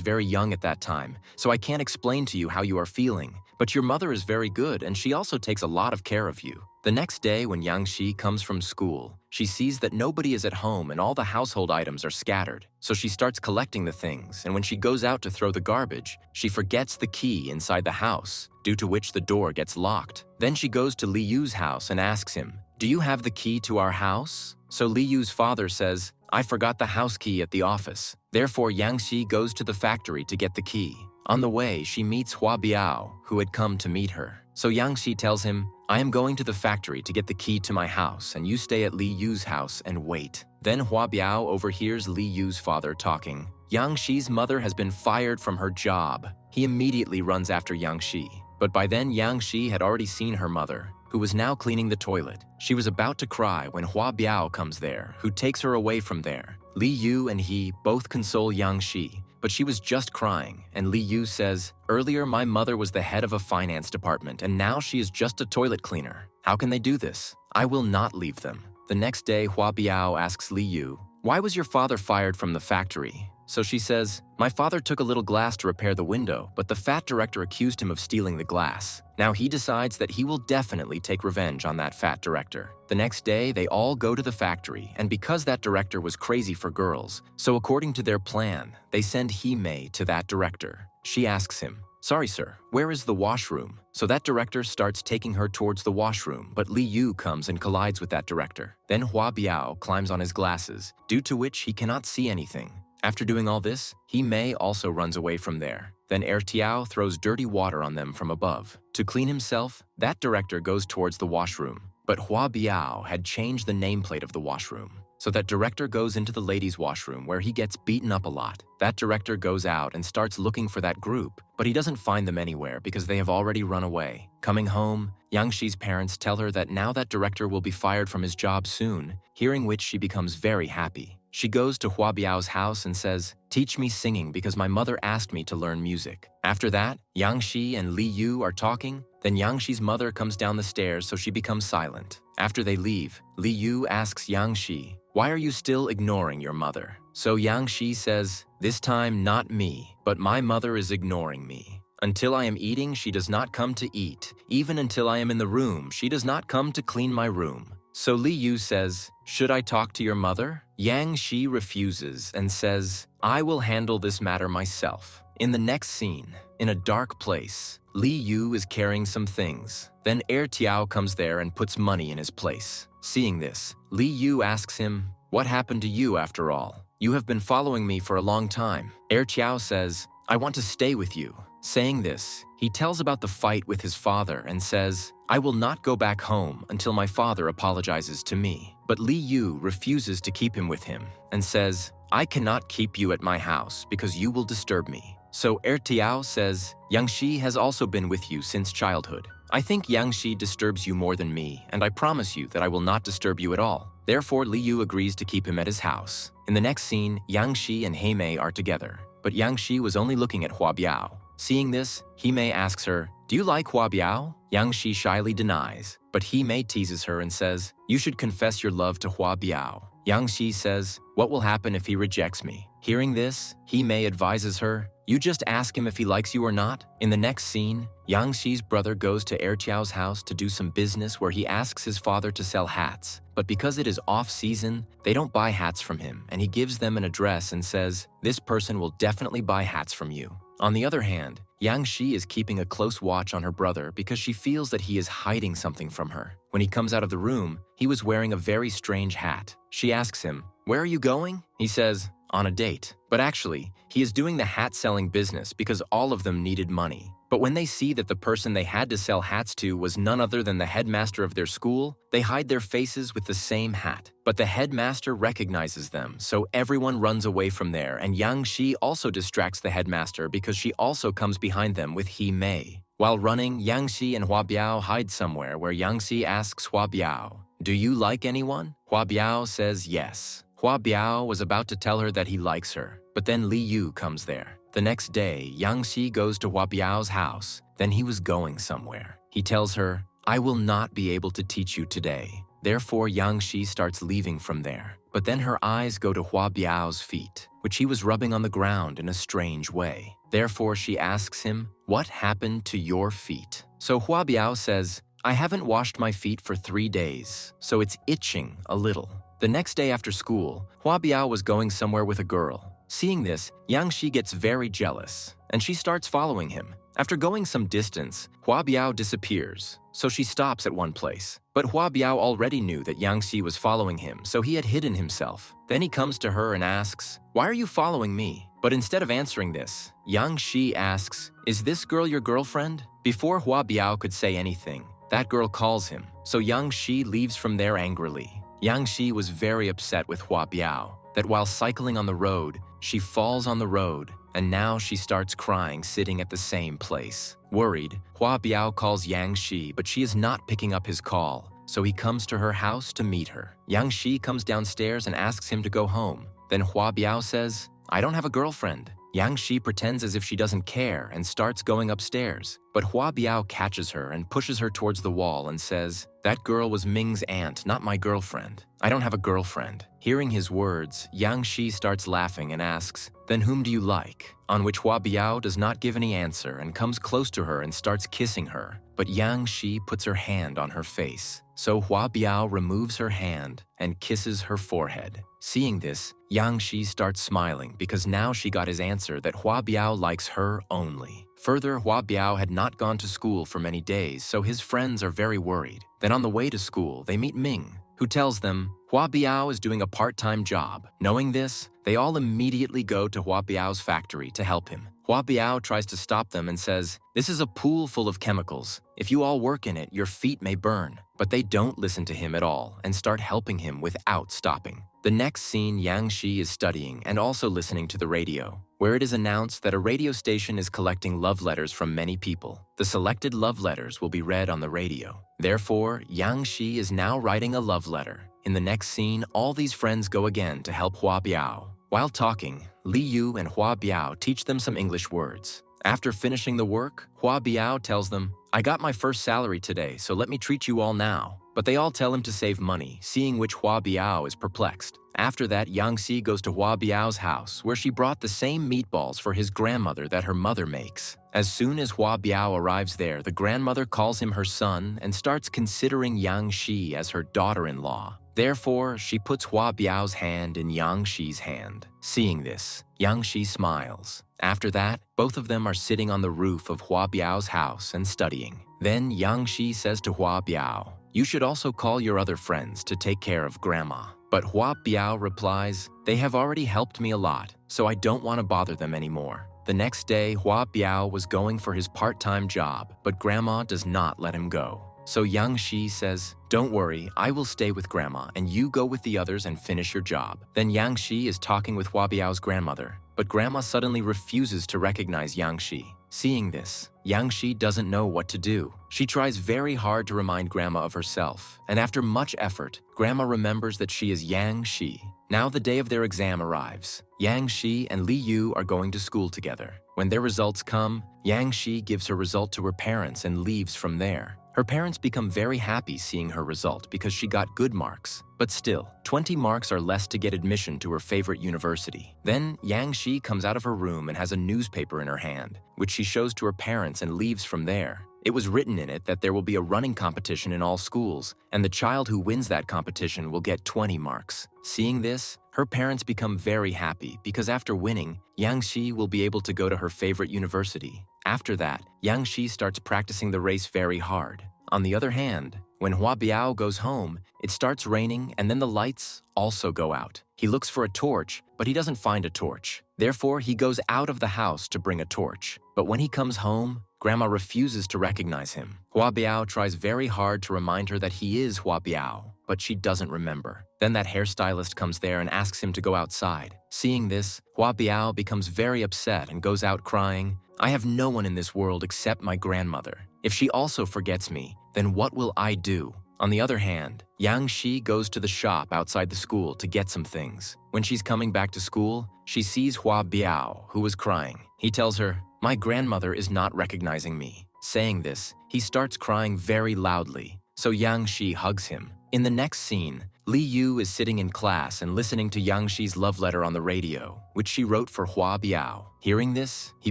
very young at that time, so I can't explain to you how you are feeling. But your mother is very good and she also takes a lot of care of you." The next day when Yang-shi comes from school, she sees that nobody is at home and all the household items are scattered. So she starts collecting the things, and when she goes out to throw the garbage, she forgets the key inside the house, due to which the door gets locked. Then she goes to Li Yu's house and asks him, "Do you have the key to our house?" So Li Yu's father says, "I forgot the house key at the office." Therefore, Yang-shi goes to the factory to get the key. On the way, she meets Hua Biao, who had come to meet her. So Yang-shi tells him, "I am going to the factory to get the key to my house, and you stay at Li Yu's house and wait." Then Hua Biao overhears Li Yu's father talking. Yang-shi's mother has been fired from her job. He immediately runs after Yang-shi. But by then, Yang-shi had already seen her mother, who was now cleaning the toilet. She was about to cry when Hua Biao comes there, who takes her away from there. Li Yu and he both console Yang-shi, but she was just crying, and Li Yu says, "Earlier my mother was the head of a finance department, and now she is just a toilet cleaner. How can they do this? I will not leave them." The next day, Hua Biao asks Li Yu, "Why was your father fired from the factory?" So she says, "My father took a little glass to repair the window, but the fat director accused him of stealing the glass. Now he decides that he will definitely take revenge on that fat director." The next day, they all go to the factory, and because that director was crazy for girls, so according to their plan, they send Hime to that director. She asks him, "Sorry sir, where is the washroom?" So that director starts taking her towards the washroom, but Li Yu comes and collides with that director. Then Hua Biao climbs on his glasses, due to which he cannot see anything. After doing all this, Hime also runs away from there. Then Tiao throws dirty water on them from above. To clean himself, that director goes towards the washroom. But Hua Biao had changed the nameplate of the washroom. So that director goes into the ladies' washroom where he gets beaten up a lot. That director goes out and starts looking for that group, but he doesn't find them anywhere because they have already run away. Coming home, Yang-shi's parents tell her that now that director will be fired from his job soon, hearing which she becomes very happy. She goes to Hua Biao's house and says, "Teach me singing because my mother asked me to learn music." After that, Yang-shi and Li Yu are talking. Then Yang-shi's mother comes down the stairs, so she becomes silent. After they leave, Li Yu asks Yang-shi, "Why are you still ignoring your mother?" So Yang-shi says, "This time not me, but my mother is ignoring me. Until I am eating, she does not come to eat. Even until I am in the room, she does not come to clean my room." So Li Yu says, "Should I talk to your mother?" Yang-shi refuses and says, "I will handle this matter myself." In the next scene, in a dark place, Li Yu is carrying some things. Then Tiao comes there and puts money in his place. Seeing this, Li Yu asks him, "What happened to you after all? You have been following me for a long time." Tiao says, "I want to stay with you." Saying this, he tells about the fight with his father and says, "I will not go back home until my father apologizes to me." But Li Yu refuses to keep him with him and says, "I cannot keep you at my house because you will disturb me." So Tiao says, "Yang-shi has also been with you since childhood. I think Yang-shi disturbs you more than me, and I promise you that I will not disturb you at all." Therefore, Li Yu agrees to keep him at his house. In the next scene, Yang-shi and Hime are together, but Yang-shi was only looking at Hua Biao. Seeing this, Hime asks her, "Do you like Hua Biao?" Yang-shi shyly denies, but Hime teases her and says, "You should confess your love to Hua Biao." Yang-shi says, "What will happen if he rejects me?" Hearing this, Hime advises her, "You just ask him if he likes you or not." In the next scene, Yang-shi's brother goes to Tiao's house to do some business where he asks his father to sell hats. But because it is off-season, they don't buy hats from him, and he gives them an address and says, "This person will definitely buy hats from you." On the other hand, Yang-shi is keeping a close watch on her brother because she feels that he is hiding something from her. When he comes out of the room, he was wearing a very strange hat. She asks him, "Where are you going?" He says, on a date. But actually, he is doing the hat-selling business because all of them needed money. But when they see that the person they had to sell hats to was none other than the headmaster of their school, they hide their faces with the same hat. But the headmaster recognizes them, so everyone runs away from there, and Yang Shi also distracts the headmaster because she also comes behind them with He Mei. While running, Yang Shi and Hua Biao hide somewhere where Yang Shi asks Hua Biao, "Do you like anyone?" Hua Biao says yes. Hua Biao was about to tell her that he likes her, but then Li Yu comes there. The next day, Yang Shi goes to Hua Biao's house. Then he was going somewhere. He tells her, "I will not be able to teach you today." Therefore, Yang Shi starts leaving from there. But then her eyes go to Hua Biao's feet, which he was rubbing on the ground in a strange way. Therefore, she asks him, "What happened to your feet?" So Hua Biao says, "I haven't washed my feet for 3 days, so it's itching a little." The next day after school, Hua Biao was going somewhere with a girl. Seeing this, Yang Shi gets very jealous, and she starts following him. After going some distance, Hua Biao disappears, so she stops at one place. But Hua Biao already knew that Yang Shi was following him, so he had hidden himself. Then he comes to her and asks, "Why are you following me?" But instead of answering this, Yang Shi asks, "Is this girl your girlfriend?" Before Hua Biao could say anything, that girl calls him, so Yang Shi leaves from there angrily. Yang Shi was very upset with Hua Biao, that while cycling on the road, she falls on the road, and now she starts crying sitting at the same place. Worried, Hua Biao calls Yang Shi, but she is not picking up his call, so he comes to her house to meet her. Yang Shi comes downstairs and asks him to go home. Then Hua Biao says, "I don't have a girlfriend." Yang Shi pretends as if she doesn't care and starts going upstairs. But Hua Biao catches her and pushes her towards the wall and says, "That girl was Ming's aunt, not my girlfriend. I don't have a girlfriend." Hearing his words, Yang Shi starts laughing and asks, "Then whom do you like?" On which Hua Biao does not give any answer and comes close to her and starts kissing her. But Yang Shi puts her hand on her face. So Hua Biao removes her hand and kisses her forehead. Seeing this, Yang Shi starts smiling because now she got his answer that Hua Biao likes her only. Further, Hua Biao had not gone to school for many days, so his friends are very worried. Then on the way to school, they meet Ming, who tells them Hua Biao is doing a part-time job. Knowing this, they all immediately go to Hua Biao's factory to help him. Hua Biao tries to stop them and says, "This is a pool full of chemicals. If you all work in it, your feet may burn." But they don't listen to him at all and start helping him without stopping. The next scene, Yang Shi is studying and also listening to the radio, where it is announced that a radio station is collecting love letters from many people. The selected love letters will be read on the radio. Therefore, Yang Shi is now writing a love letter. In the next scene, all these friends go again to help Hua Biao. While talking, Li Yu and Hua Biao teach them some English words. After finishing the work, Hua Biao tells them, "I got my first salary today, so let me treat you all now." But they all tell him to save money, seeing which Hua Biao is perplexed. After that, Yang Shi goes to Hua Biao's house, where she brought the same meatballs for his grandmother that her mother makes. As soon as Hua Biao arrives there, the grandmother calls him her son and starts considering Yang Shi as her daughter-in-law. Therefore, she puts Hua Biao's hand in Yang Shi's hand. Seeing this, Yang Shi smiles. After that, both of them are sitting on the roof of Hua Biao's house and studying. Then Yang Shi says to Hua Biao, "You should also call your other friends to take care of Grandma." But Hua Biao replies, "They have already helped me a lot, so I don't want to bother them anymore." The next day, Hua Biao was going for his part-time job, but Grandma does not let him go. So Yang Shi says, "Don't worry, I will stay with Grandma and you go with the others and finish your job." Then Yang Shi is talking with Hua Biao's grandmother, but Grandma suddenly refuses to recognize Yang Shi. Seeing this, Yang Shi doesn't know what to do. She tries very hard to remind Grandma of herself, and after much effort, Grandma remembers that she is Yang Shi. Now the day of their exam arrives. Yang Shi and Li Yu are going to school together. When their results come, Yang Shi gives her result to her parents and leaves from there. Her parents become very happy seeing her result because she got good marks. But still, 20 marks are less to get admission to her favorite university. Then, Yang Shi comes out of her room and has a newspaper in her hand, which she shows to her parents and leaves from there. It was written in it that there will be a running competition in all schools, and the child who wins that competition will get 20 marks. Seeing this, her parents become very happy because after winning, Yang Shi will be able to go to her favorite university. After that, Yang Shi starts practicing the race very hard. On the other hand, when Hua Biao goes home, it starts raining and then the lights also go out. He looks for a torch, but he doesn't find a torch. Therefore, he goes out of the house to bring a torch. But when he comes home, Grandma refuses to recognize him. Hua Biao tries very hard to remind her that he is Hua Biao, but she doesn't remember. Then that hairstylist comes there and asks him to go outside. Seeing this, Hua Biao becomes very upset and goes out crying, "I have no one in this world except my grandmother. If she also forgets me, then what will I do?" On the other hand, Yang Shi goes to the shop outside the school to get some things. When she's coming back to school, she sees Hua Biao, who was crying. He tells her, "My grandmother is not recognizing me." Saying this, he starts crying very loudly, so Yang Shi hugs him. In the next scene, Li Yu is sitting in class and listening to Yang Shi's love letter on the radio, which she wrote for Hua Biao. Hearing this, he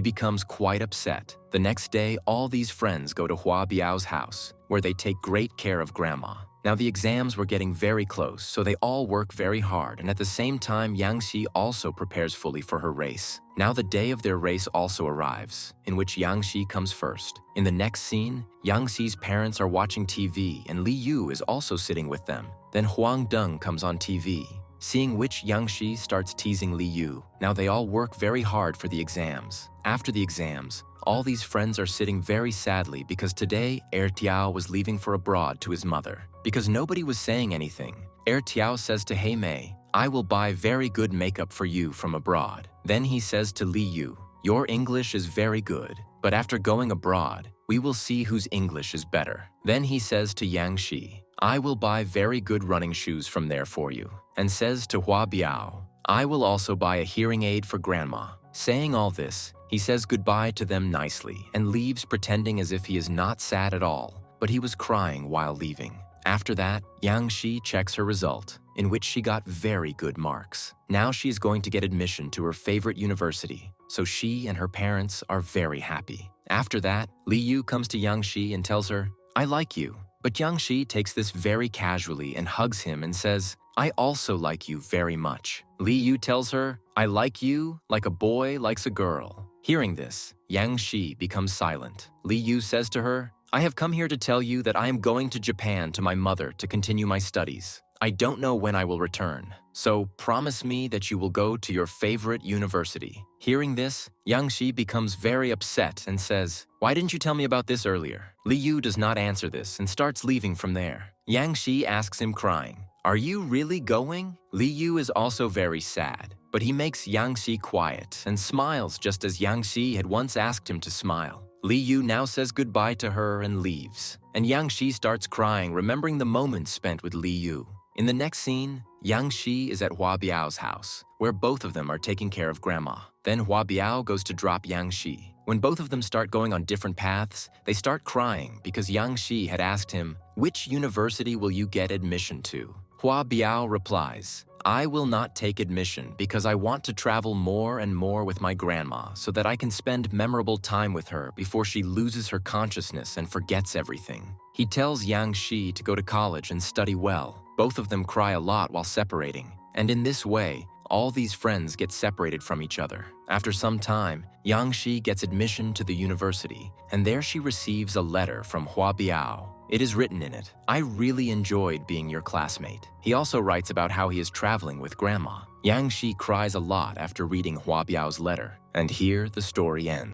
becomes quite upset. The next day, all these friends go to Hua Biao's house, where they take great care of Grandma. Now the exams were getting very close, so they all work very hard, and at the same time, Yang Shi also prepares fully for her race. Now the day of their race also arrives, in which Yang Shi comes first. In the next scene, Yang Xi's parents are watching TV, and Li Yu is also sitting with them. Then Huang Deng comes on TV, seeing which Yang Shi starts teasing Li Yu. Now they all work very hard for the exams. After the exams, all these friends are sitting very sadly because today, Tiao was leaving for abroad to his mother. Because nobody was saying anything, Tiao says to Hei Mei, "I will buy very good makeup for you from abroad." Then he says to Li Yu, "Your English is very good, but after going abroad, we will see whose English is better." Then he says to Yang Shi, "I will buy very good running shoes from there for you," and says to Hua Biao, "I will also buy a hearing aid for Grandma." Saying all this, he says goodbye to them nicely and leaves pretending as if he is not sad at all, but he was crying while leaving. After that, Yang Shi checks her result, in which she got very good marks. Now she is going to get admission to her favorite university, so she and her parents are very happy. After that, Li Yu comes to Yang Shi and tells her, "I like you." But Yang Shi takes this very casually and hugs him and says, "I also like you very much." Li Yu tells her, "I like you like a boy likes a girl." Hearing this, Yang Shi becomes silent. Li Yu says to her, "I have come here to tell you that I am going to Japan to my mother to continue my studies. I don't know when I will return, so promise me that you will go to your favorite university." Hearing this, Yang Shi becomes very upset and says, "Why didn't you tell me about this earlier?" Li Yu does not answer this and starts leaving from there. Yang Shi asks him crying, "Are you really going?" Li Yu is also very sad, but he makes Yang Shi quiet and smiles just as Yang Shi had once asked him to smile. Li Yu now says goodbye to her and leaves, and Yang Shi starts crying, remembering the moments spent with Li Yu. In the next scene, Yang Shi is at Hua Biao's house, where both of them are taking care of Grandma. Then Hua Biao goes to drop Yang Shi. When both of them start going on different paths, they start crying because Yang Shi had asked him, "Which university will you get admission to?" Hua Biao replies, "I will not take admission because I want to travel more and more with my grandma so that I can spend memorable time with her before she loses her consciousness and forgets everything." He tells Yang Shi to go to college and study well. Both of them cry a lot while separating, and in this way, all these friends get separated from each other. After some time, Yang Shi gets admission to the university, and there she receives a letter from Hua Biao. It is written in it, "I really enjoyed being your classmate." He also writes about how he is traveling with Grandma. Yang Shi cries a lot after reading Hua Biao's letter, and here the story ends.